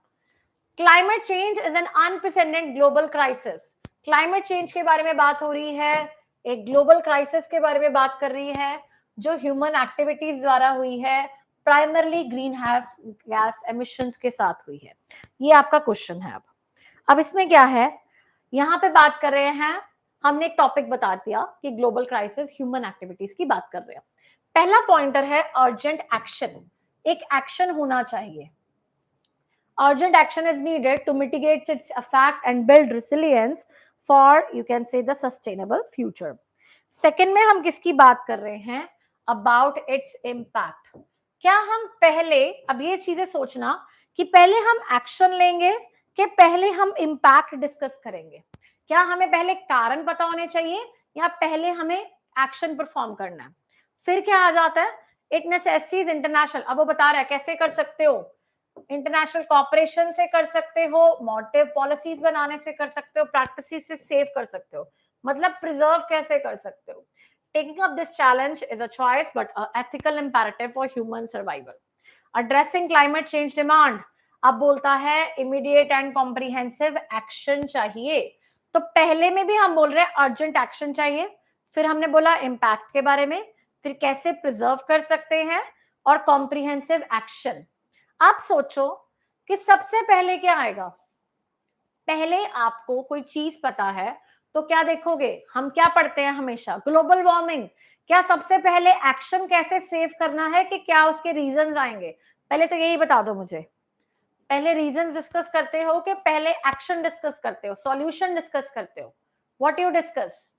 Climate change is an unprecedented global crisis. Climate change के बारे में बात हो रही है, एक ग्लोबल क्राइसिस के बारे में बात कर रही है जो ह्यूमन एक्टिविटीज द्वारा हुई है, प्राइमरली ग्रीन गैस एमिशंस के साथ हुई है. ये आपका क्वेश्चन है. अब इसमें क्या है, यहाँ पे बात कर रहे हैं, हमने एक टॉपिक बता दिया कि ग्लोबल क्राइसिस ह्यूमन एक्टिविटीज की बात कर रहे हैं. पहला पॉइंटर है अर्जेंट एक्शन. एक एक्शन होना चाहिए. Urgent action is needed to mitigate its effect and build resilience for, you can say, the sustainable future. Second में हम किसकी बात कर रहे हैं? About its impact. क्या हम पहले, अब ये चीजें सोचना कि पहले हम एक्शन लेंगे कि पहले हम इम्पैक्ट डिस्कस करेंगे. क्या हमें पहले कारण पता होने चाहिए या पहले हमें एक्शन परफॉर्म करना है? फिर क्या आ जाता है? It necessities international. अब वो बता रहा है कैसे कर सकते हो. इंटरनेशनल कॉपरेशन से कर सकते हो, मोटिव पॉलिसीज बनाने से कर सकते हो, प्रैक्टिसेस से सेव कर सकते हो. मतलब प्रिजर्व कैसे कर सकते हो. Taking up this challenge is a choice but ethical imperative for human survival. Addressing climate change demand. अब बोलता है इमीडिएट एंड कॉम्प्रिहेंसिव एक्शन चाहिए. तो पहले में भी हम बोल रहे हैं अर्जेंट एक्शन चाहिए, फिर हमने बोला इम्पैक्ट के बारे में, फिर कैसे प्रिजर्व कर सकते हैं और कॉम्प्रिहेंसिव एक्शन. आप सोचो कि सबसे पहले क्या आएगा. पहले आपको कोई चीज पता है तो क्या देखोगे, हम क्या पढ़ते हैं हमेशा, ग्लोबल वार्मिंग. क्या सबसे पहले एक्शन कैसे सेव करना है कि क्या उसके रीजंस आएंगे? पहले तो यही बता दो मुझे. पहले रीजंस डिस्कस करते हो कि पहले एक्शन डिस्कस करते हो, सॉल्यूशन डिस्कस करते हो? व्हाट यू डिस्कस,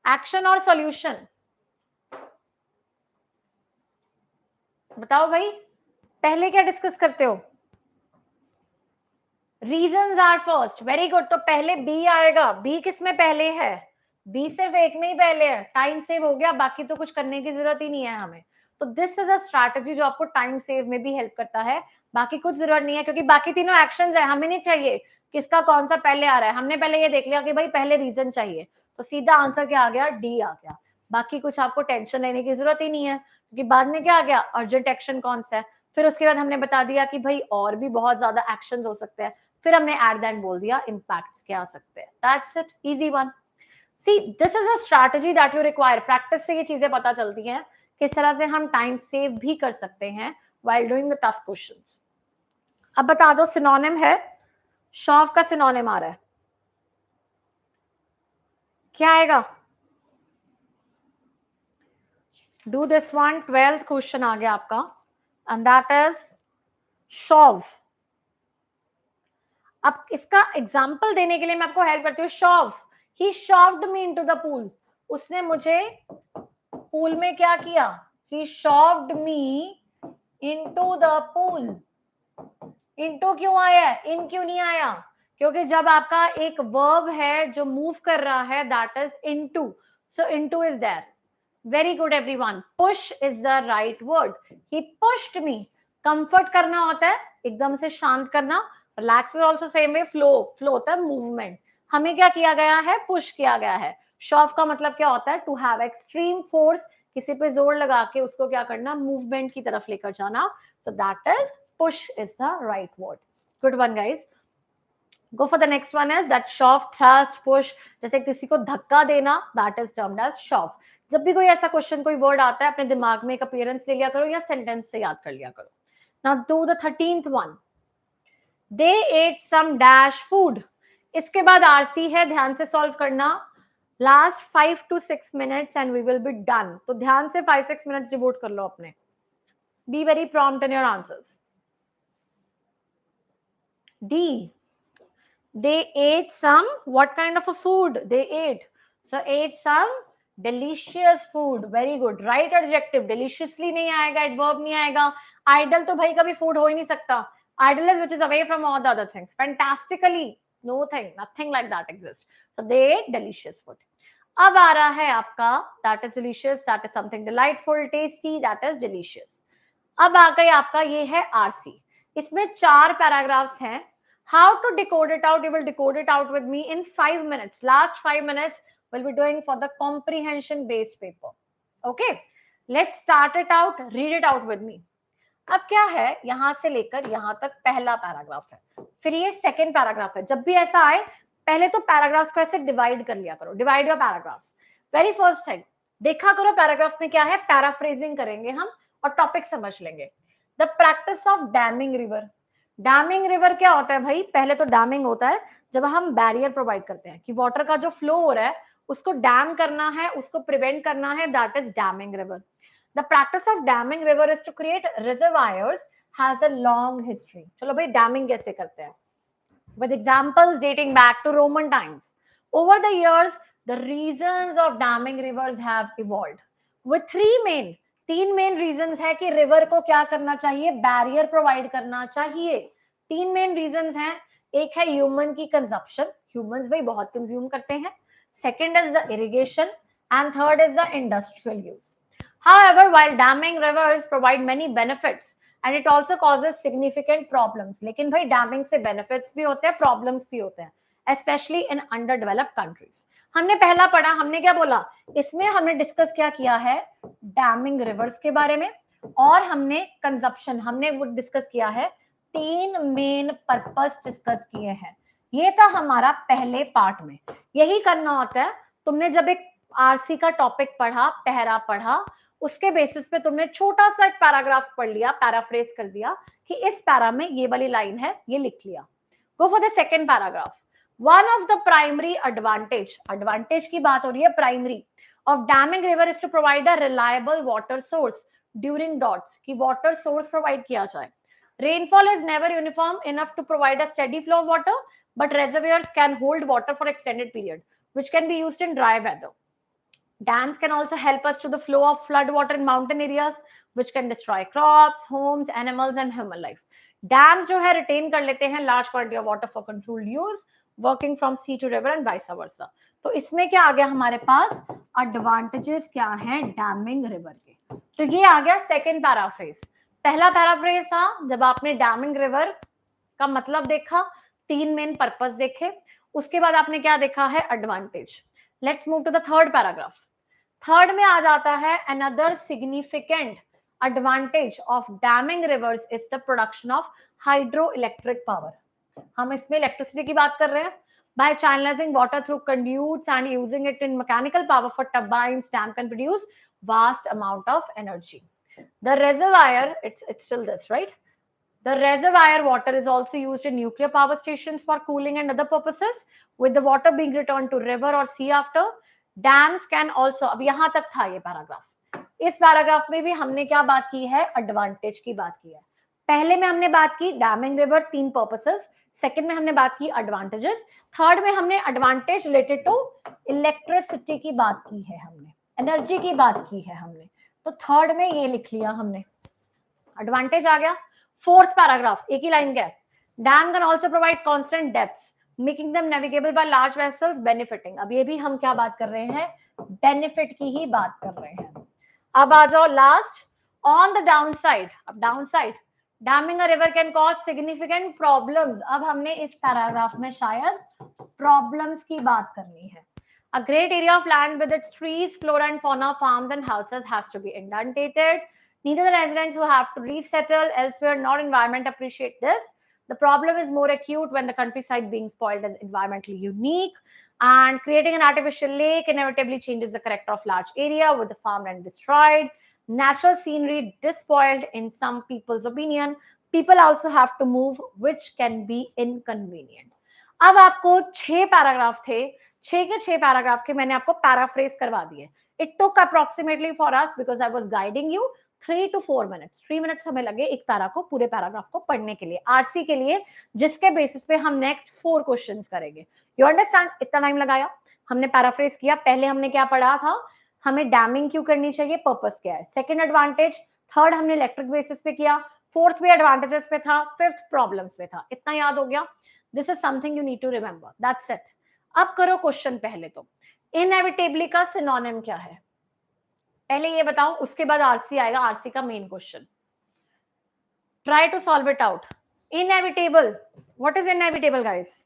एक्शन और सॉल्यूशन? बताओ भाई, पहले क्या डिस्कस करते हो? Reasons are first. Very good. तो पहले बी आएगा. बी किस में पहले है? बी सिर्फ एक में ही पहले है. टाइम सेव हो गया, बाकी तो कुछ करने की जरूरत ही नहीं है हमें. तो दिस इज अ स्ट्रैटेजी जो आपको टाइम सेव में भी हेल्प करता है. बाकी कुछ जरूरत नहीं है क्योंकि बाकी तीनों एक्शंस है. हमें नहीं चाहिए किसका कौन सा पहले आ रहा है. हमने पहले ये देख लिया कि भाई पहले रीजन चाहिए, तो सीधा आंसर क्या आ गया? डी आ गया. बाकी कुछ आपको टेंशन लेने की जरूरत ही नहीं है क्योंकि बाद में क्या आ गया? अर्जेंट एक्शन कौन सा है. फिर उसके बाद हमने बता दिया कि भाई और भी बहुत ज्यादा एक्शन हो सकते हैं. फिर हमने एट दैट बोल दिया इम्पैक्ट्स क्या आ सकते हैं. That's it, easy one. See, this is a strategy that you require. Practice से ये चीजें पता चलती हैं किस तरह से हम टाइम सेव भी कर सकते हैं while doing the tough questions. अब बता दो सिनोनिम है, शॉव का सिनोनिम आ रहा है, क्या आएगा? Do this one. 12th question आ गया आपका एंड दैट इज शॉव. अब इसका एग्जाम्पल देने के लिए मैं आपको हेल्प करती हूँ. Shove, he shoved me into the pool. उसने मुझे पूल में क्या किया? He shoved me into the pool. Into क्यों आया है, इन क्यों नहीं आया? क्योंकि जब आपका एक वर्ब है जो मूव कर रहा है that is into, so into is there. Very good everyone. Push is the right word. He pushed me. Comfort करना होता है एकदम से शांत करना. Relax is also same way. Flow, flow होता है मूवमेंट. हमें क्या किया गया है? पुश किया गया है. शॉव का मतलब क्या होता है? To have extreme force. किसी पे जोर लगा के उसको क्या करना? मूवमेंट की तरफ लेकर जाना. सो that is push is the right word. Good one guys. Go for the next one is that shove, thrust, push. जैसे किसी को धक्का देना, that is termed as shove. जब भी कोई ऐसा क्वेश्चन, कोई वर्ड आता है, अपने दिमाग में एक अपीयरेंस ले लिया करो या सेंटेंस से याद कर लिया करो. Now do the 13th one. They ate some dash food. इसके बाद RC है, ध्यान से सॉल्व करना. Last 5 to 6 minutes and we will be done. तो ध्यान से 5-6 minutes डिवोट कर लो अपने. Be very prompt in your answers. D. They ate some, what kind of a food they ate? So ate some delicious food. Very good. Right adjective. Deliciously नहीं आएगा, adverb नहीं आएगा. Idle तो भाई कभी food हो ही नहीं सकता. Idle is which is away from all the other things. Fantastically. nothing, nothing like that exists. So they ate delicious food. अब आ रहा है आपका that is delicious, that is something delightful, tasty, that is delicious. अब आ गई आपका ये है RC. इसमें 4 पैराग्राफ्स हैं. How to decode it out? You will decode it out with me in 5 minutes. Last 5 minutes we'll be doing for the comprehension based paper. Okay, let's start it out. Read it out with me. अब क्या है, यहां से लेकर यहां तक पहला पैराग्राफ है, फिर ये सेकेंड पैराग्राफ है. जब भी ऐसा आए पहले तो पैराग्राफ्स को ऐसे डिवाइड कर लिया करो. Divide your paragraphs. Very first thing देखा करो पैराग्राफ में क्या है, पैराफ्रेजिंग करेंगे हम और टॉपिक समझ लेंगे. The practice of damming river. Damming river क्या होता है भाई? पहले तो डैमिंग होता है जब हम बैरियर प्रोवाइड करते हैं कि वाटर का जो फ्लो हो रहा है उसको डैम करना है, उसको प्रिवेंट करना है, that is damming river. The practice of damming river is to create reservoirs has a long history. चलो भाई damming कैसे करते हैं? With examples dating back to Roman times. Over the years, the reasons of damming rivers have evolved. With तीन main reasons है कि river को क्या करना चाहिए? Barrier provide करना चाहिए. 3 main reasons हैं. एक है human की consumption. Humans भाई बहुत consume करते हैं. Second is the irrigation and third is the industrial use. However, while damming rivers provide many benefits and it also causes significant problems, लेकिन भाई damming से benefits भी होते हैं, problems भी होते हैं, especially in underdeveloped countries. हमने पहला पढ़ा, हमने क्या बोला? इसमें हमने डिस्कस क्या किया है? damming rivers के बारे में, और हमने consumption, हमने वो डिस्कस किया है. 3 मेन पर्पस डिस्कस किए हैं. ये था हमारा पहले पार्ट में. यही करना होता है. तुमने जब एक आरसी का टॉपिक पढ़ा, पैरा पढ़ा, उसके बेसिस पे तुमने छोटा सा एक पैराग्राफ पढ़ लिया, पैराफ्रेज कर दिया कि इस पैरा में ये वाली लाइन है, ये लिख लिया. Go for the second paragraph. One of the primary advantage की बात हो रही है, primary of damming river is to provide a reliable water source during droughts, कि वाटर सोर्स प्रोवाइड किया जाए. Rainfall is never uniform enough to provide a steady flow of water, but reservoirs can hold water for extended period which can be used in dry weather. Dams can also help us to the flow of flood water in mountain areas, which can destroy crops, homes, animals, and human life. Dams जो है retain कर लेते हैं large quantity of water for controlled use, working from sea to river and vice versa. तो इसमें क्या आ गया हमारे पास? Advantages क्या हैं damming river के? तो ये आ गया second paraphrase. पहला paraphrase था जब आपने damming river का मतलब देखा, 3 मेन पर्पस देखे, उसके बाद आपने क्या देखा है? Advantage. Let's move to the third paragraph. Third में आ जाता है another significant advantage of damming rivers is the production of hydro electric power. हम इसमें इलेक्ट्रिसिटी की बात कर रहे हैं. By channelizing water through conduits and using it in mechanical power for turbines, dam can produce vast amount of energy. The reservoir, it's still this, right? The reservoir water is also used in nuclear power stations for cooling and other purposes, with the water being returned to river or sea after. Dams can also, अब यहां तक था ये पैराग्राफ. इस पैराग्राफ में भी हमने क्या बात की है? एडवांटेज की बात की है. पहले में हमने बात की डैमिंग रिवर 3 पर्पसेस, सेकंड में हमने बात की एडवांटेजेस, थर्ड में हमने एडवांटेज रिलेटेड टू इलेक्ट्रिसिटी की बात की है, हमने एनर्जी की बात की है हमने. तो थर्ड में ये लिख लिया हमने, एडवांटेज आ गया. फोर्थ पैराग्राफ एक ही लाइन का है. Dam can also provide constant depths making them navigable by large vessels benefiting. अब ये भी हम क्या बात कर रहे हैं? बेनिफिट की ही बात कर रहे हैं. अब आ जाओ लास्ट, ऑन द डाउनसाइड. अब downside, damming a river can cause significant problems. अब हमने इस पैराग्राफ में शायद प्रॉब्लम्स की बात करनी है. A great area of land with its trees, flora and fauna, farms and houses has to be inundated. Neither the residents who have to resettle elsewhere nor environment appreciate this. The problem is more acute when the countryside being spoiled is environmentally unique, and creating an artificial lake inevitably changes the character of large area with the farmland destroyed, natural scenery despoiled in some people's opinion. People also have to move, which can be inconvenient. अब आपको 6 पैराग्राफ थे, 6 के 6 पैराग्राफ के मैंने आपको पैराफ्रेज करवा दिए. It took approximately for us, because I was guiding you, 3 to 4 minutes. 3 minutes हमें लगे एक पैरा को, पूरे पैराग्राफ को पढ़ने के लिए, आरसी के लिए, जिसके बेसिस पे हम नेक्स्ट 4 क्वेश्चंस करेंगे. You understand? इतना टाइम लगाया, हमने पैराफ्रेज किया. पहले हमने क्या पढ़ा था? हमें डैमिंग क्यों करनी चाहिए, पर्पस क्या है, सेकंड एडवांटेज, थर्ड हमने इलेक्ट्रिक बेसिस पे किया, फोर्थ भी एडवांटेजेस पे था, फिफ्थ प्रॉब्लम्स पे था. इतना याद हो गया? This is something you need to remember, that's it. अब करो क्वेश्चन. पहले तो इनएविटेबली का सिनोनिम क्या है, पहले ये बताओ, उसके बाद आरसी आएगा, आरसी का main question. Try to solve it out. Inevitable, what is inevitable guys?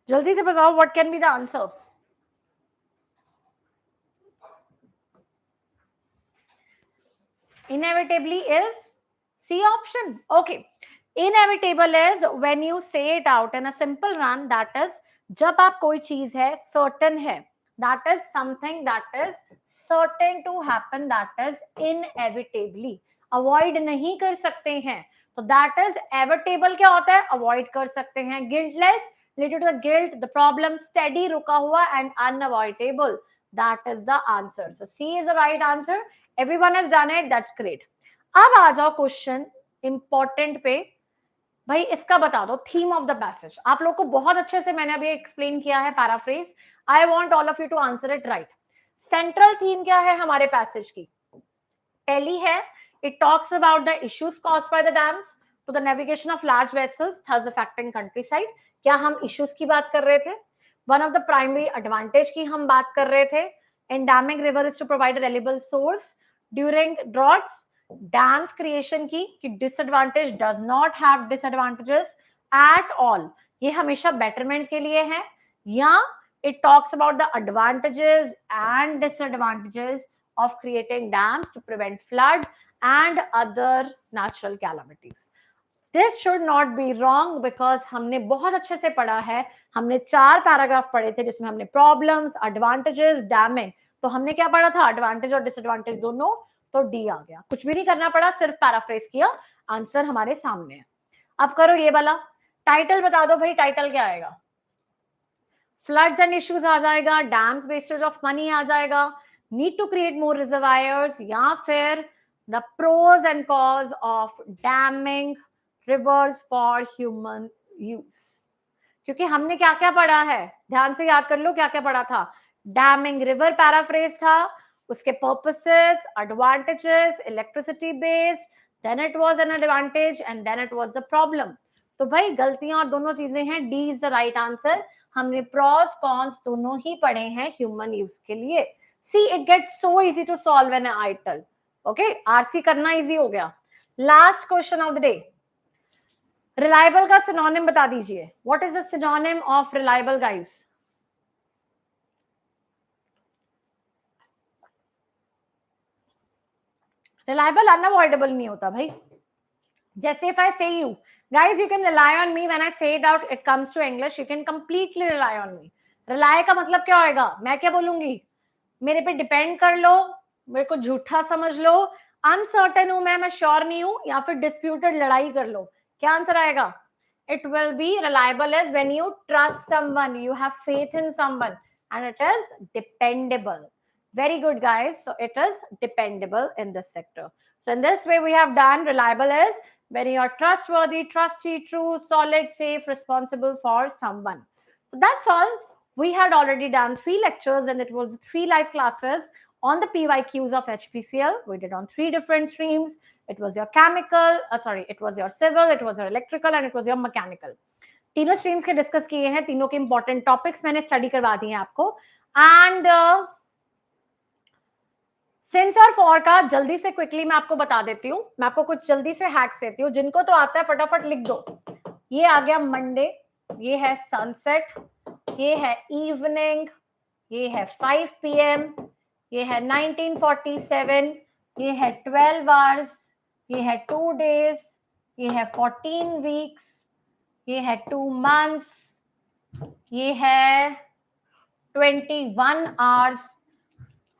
जल्दी से बताओ, what can be the answer? Inevitably is C option. Okay. Inevitable is when you say it out in a simple run, that is जब आप कोई चीज है certain है, that is something that is certain to happen, that is inevitably, avoid नहीं कर सकते हैं, तो that is evitable. क्या होता है? avoid कर सकते हैं. Guiltless, related to the guilt, the problem, steady, रुका हुआ, and unavoidable, that is the answer. So C is the right answer. Everyone has done it, that's great. अब आ जाओ क्वेश्चन इंपॉर्टेंट पे. भाई इसका बता दो थीम ऑफ द पैसेज. आप लोग को बहुत अच्छे से मैंने अभी एक्सप्लेन किया है paraphrase. I want all of you to answer it right. Central theme क्या है हमारे पैसेज की? पहली है, it talks about the issues caused by the dams to the navigation of large vessels thus affecting countryside. क्या हम इश्यूज की बात कर रहे थे? One of the primary advantage की हम बात कर रहे थे. In damming river is to provide reliable source during droughts. Dams creation की कि disadvantage does not have disadvantages at all, ये हमेशा बेटरमेंट के लिए है. या it talks about the advantages and disadvantages of creating dams to prevent flood and other natural calamities. This should not be wrong because हमने बहुत अच्छे से पढ़ा है. हमने 4 पैराग्राफ पढ़े थे जिसमें हमने प्रॉब्लम्स, एडवांटेजेस, डैमिंग. तो हमने क्या पढ़ा था? एडवांटेज और डिसएडवांटेज दोनों. तो डी आ गया. कुछ भी नहीं करना पड़ा, सिर्फ पैराफ्रेज किया, आंसर हमारे सामने है. अब करो ये वाला. टाइटल बता दो भाई, टाइटल क्या आएगा? फ्लड्स एंड इश्यूज आ जाएगा, डैम्स वेस्टेज ऑफ मनी आ जाएगा, need to create more reservoirs, या फिर the pros and cause of damming rivers for human use. क्योंकि हमने क्या क्या पढ़ा है, ध्यान से याद कर लो क्या क्या पढ़ा था. डैमिंग रिवर पैराफ्रेज था, उसके purposes, advantages, electricity based, then it was an advantage and then it was the problem. तो भाई गलतियां और दोनों चीजें हैं. D is the right answer. हमने प्रोस कॉन्स दोनों ही पढ़े हैं ह्यूमन यूज के लिए. See, it gets so easy to solve an ITL. Okay, RC करना easy हो गया. Last question of the day. Reliable का synonym बता दीजिए. What is the synonym of reliable, guys? Reliable unavoidable नहीं होता भाई. जैसे if I say you, guys, you can rely on me when I say it out. It comes to English. You can completely rely on me. Rely का मतलब क्या होएगा? मैं क्या बोलूंगी? मेरे पे डिपेंड कर लो, मेरे को झूठा समझ लो, अनसर्टेन हूं मैं श्योर नहीं हूं, या फिर डिस्प्यूटेड, लड़ाई कर लो. क्या आंसर आएगा? It will be reliable is when you trust someone, you have faith in someone, and it is dependable. Very good guys. So it is dependable in this sector. So in this way we have done reliable is when you are trustworthy, trusty, true, solid, safe, responsible for someone. So that's all. We had already done 3 lectures and it was 3 live classes on the PYQs of HPCL. We did on 3 different streams. It was your chemical, it was your civil, it was your electrical and it was your mechanical. तीनों streams के discuss किए हैं, तीनों के important topics मैंने study करवा दिए हैं आपको. And since और for का जल्दी से quickly मैं आपको बता देती हूँ. मैं आपको कुछ जल्दी से hacks देती हूँ, जिनको तो आता है फटाफट लिख दो. ये आ गया Monday, ये है sunset, ये है इवनिंग, ये है 5 PM, ये है 1947, ये है 12 आवर्स, ये है 2 days, ये है 14 वीक्स, ये है 2 months, ये है 21 आवर्स.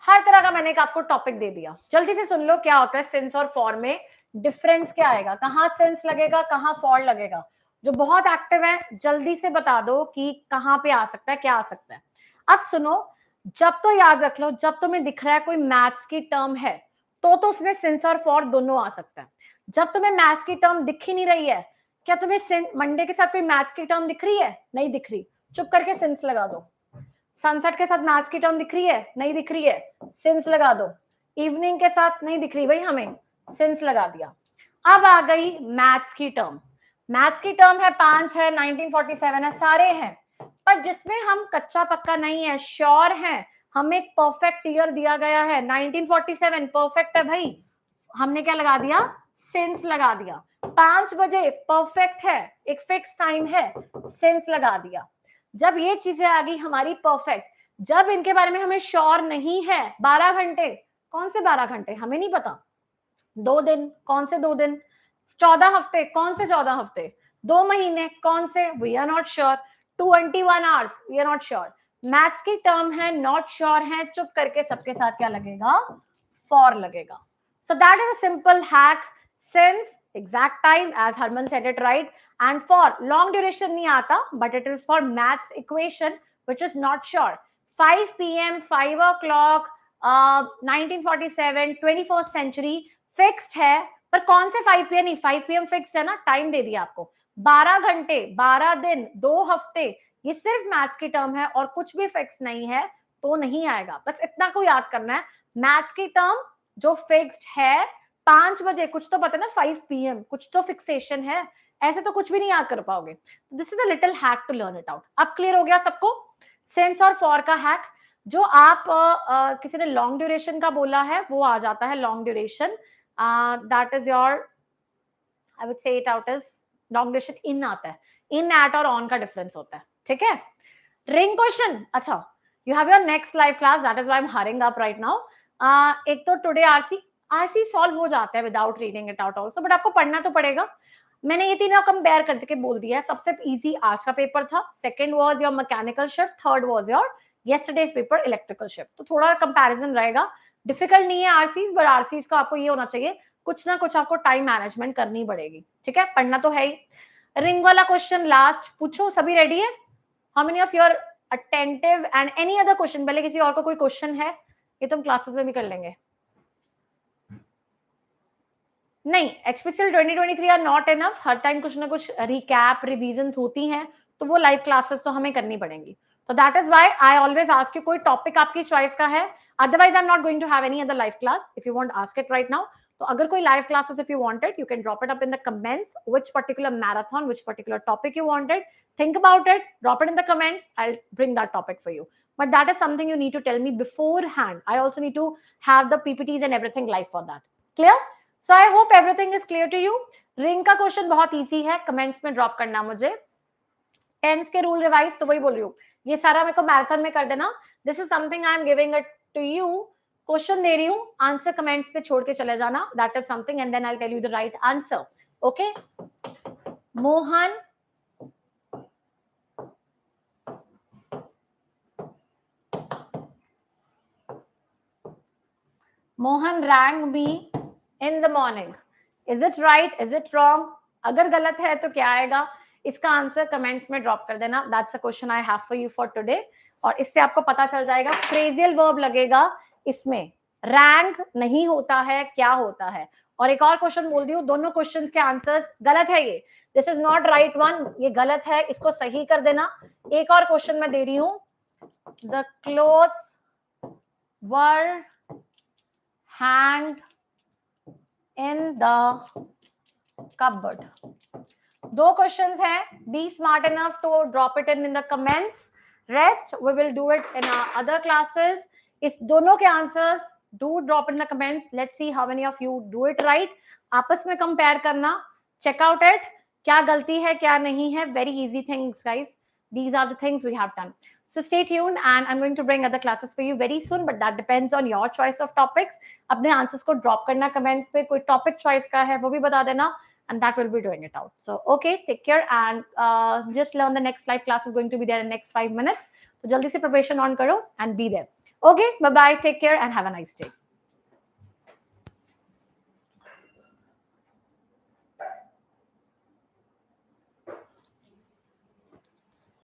हर तरह का मैंने आपको टॉपिक दे दिया. जल्दी से सुन लो क्या होता है सिंस और फॉर में, डिफरेंस क्या आएगा, कहाँ सिंस लगेगा, कहाँ फॉर लगेगा. जो बहुत एक्टिव है जल्दी से बता दो कि कहाँ पे आ सकता है, क्या आ सकता है. अब सुनो, जब तो याद रख लो, जब तुम्हें दिख रहा है कोई मैथ्स की टर्म है तो उसमें सिंस और फॉर दोनों आ सकता है। जब तुम्हें मैथ्स की टर्म दिख ही नहीं रही है, क्या तुम्हें मंडे के साथ कोई मैथ्स की टर्म दिख रही है? नहीं दिख रही, चुप करके सिंस लगा दो। सनसेट के साथ मैथ्स की टर्म दिख रही है? नहीं दिख रही है, सिंस लगा दो। इवनिंग के साथ नहीं दिख रही भाई, हमें सिंस लगा दिया। अब आ गई मैथ्स की टर्म। मैथ्स की टर्म है 5 है, 1947 है, सारे हैं, पर जिसमें हम कच्चा पक्का नहीं है, श्योर है, हमें एक परफेक्ट ईयर दिया गया है 1947, परफेक्ट है भाई, हमने क्या लगा दिया? सिंस लगा दिया। 5 बजे परफेक्ट है, एक फिक्स टाइम है, सिंस लगा दिया। जब ये चीजें आ गई हमारी परफेक्ट, जब इनके बारे में हमें श्योर नहीं है, 12 घंटे, कौन से 12 घंटे हमें नहीं पता, 2 दिन, कौन से 2 दिन, 14 हफ्ते, कौन से 14 हफ्ते, 2 महीने, कौन से, we are not sure, 21 hours, we are not sure. Maths की टर्म है, नॉट श्योर है, चुप करके सबके साथ क्या लगेगा? फॉर लगेगा। So that is a simple hack. Since, exact time, as Harman said it right, and for, long duration नहीं आता, but it is for maths equation which is not sure. 5 PM, 5 o'clock, 1947, 21st century, fixed है, पर कौन से 5 PM नहीं, 5 PM फिक्स है ना, टाइम दे दिया आपको, 12 घंटे, 12 दिन, 2 हफ्ते, ये सिर्फ मैथ्स की टर्म है और कुछ भी फिक्स नहीं है, तो नहीं आएगा। बस इतना को याद करना है, मैथ्स की टर्म जो फिक्स्ड है 5 बजे, कुछ तो पता है ना, 5 PM, कुछ तो फिक्सेशन है, ऐसे तो कुछ भी नहीं याद कर पाओगे। This is a little hack to learn it out. अब क्लियर हो गया सबको सिंस और फॉर का हैक? जो आप किसी ने लॉन्ग ड्यूरेशन का बोला है, वो आ जाता है long duration, that is your, I would say it out as long duration in आता है, in, at और on का डिफरेंस होता है, ठीक है? रिंग क्वेश्चन, अच्छा, you have your next live class, that is why I'm hurrying up right now. एक तो टुडे आरसी सॉल्व हो जाता है without reading it out also, but आपको पढ़ना तो पड़ेगा। मैंने ये तीनों कंपेयर करके बोल दिया है। सबसे इजी आज का पेपर था, second was your mechanical shift, third was your yesterday's paper electrical shift, तो थोड़ा कंपैरिजन रहेगा। डिफिकल्ट नहीं है आरसीज, बट आरसीज का आपको ये होना चाहिए, कुछ ना कुछ आपको टाइम मैनेजमेंट करनी पड़ेगी, ठीक है? पढ़ना तो है ही। रिंग वाला क्वेश्चन लास्ट पूछो, सभी रेडी है? How many of your attentive and any other question? पहले किसी और को कोई क्वेश्चन है? ये तुम क्लासेस में भी कर लेंगे। नहीं, HPCL 2023 आर नॉट इनफ, हर टाइम कुछ ना कुछ रिकैप रिवीजन होती हैं, तो वो लाइव क्लासेस तो हमें करनी पड़ेंगी। तो that is why I always ask you, कोई टॉपिक आपकी चॉइस का है, otherwise I am not going to have any other live class. If you want ask it right now, तो अगर कोई live classes if you wanted, you can drop it up in the comments, which particular marathon, which particular topic you wanted, think about it, drop it in the comments, I'll bring that topic for you, but that is something you need to tell me beforehand. I also need to have the PPTs and everything live for that. Clear? So I hope everything is clear to you. Ring का क्वेश्चन बहुत इजी है, कमेंट्स में ड्रॉप करना मुझे। टेंस के रूल रिवाइज, तो वही बोल रही हूँ, ये सारा मेरे को मैराथन में कर देना। This is something I am giving it to you, question दे रही हूँ, आंसर कमेंट्स पे छोड़ के चले जाना, that is something, and then I tell you the right answer. Okay, Mohan rang me in the morning. Is it right? Is it wrong? अगर गलत है तो क्या आएगा? इसका आंसर कमेंट्स में ड्रॉप कर देना। That's a question I have for you for today. और इससे आपको पता चल जाएगा, फ्रेजियल वर्ब लगेगा इसमें, रैंक नहीं होता है, क्या होता है। और एक और क्वेश्चन बोल दी हूँ, दोनों क्वेश्चंस के आंसर्स गलत है, ये this is not right one, ये गलत है, इसको सही कर देना। एक और क्वेश्चन मैं दे रही हूँ, the clothes were hanged in the cupboard. दो क्वेश्चंस हैं, be smart enough to drop it in the comments. Rest we will do it in our other classes. इस दोनों के answers do drop in the comments. Let's see how many of you do it right. आपस में कंपेयर करना, check out it, क्या गलती है क्या नहीं है, very easy things guys. These are the things we have done. So stay tuned and I'm going to bring other classes for you very soon, but that depends on your choice of topics. अपने आंसर्स को ड्रॉप करना कमेंट्स पे, कोई टॉपिक चॉइस का है वो भी बता देना, and that will be doing it out. So okay, take care and just learn. The next live class is going to be there in next 5 minutes. तो जल्दी से preparation on करो and be there. Okay, bye bye, take care and have a nice day.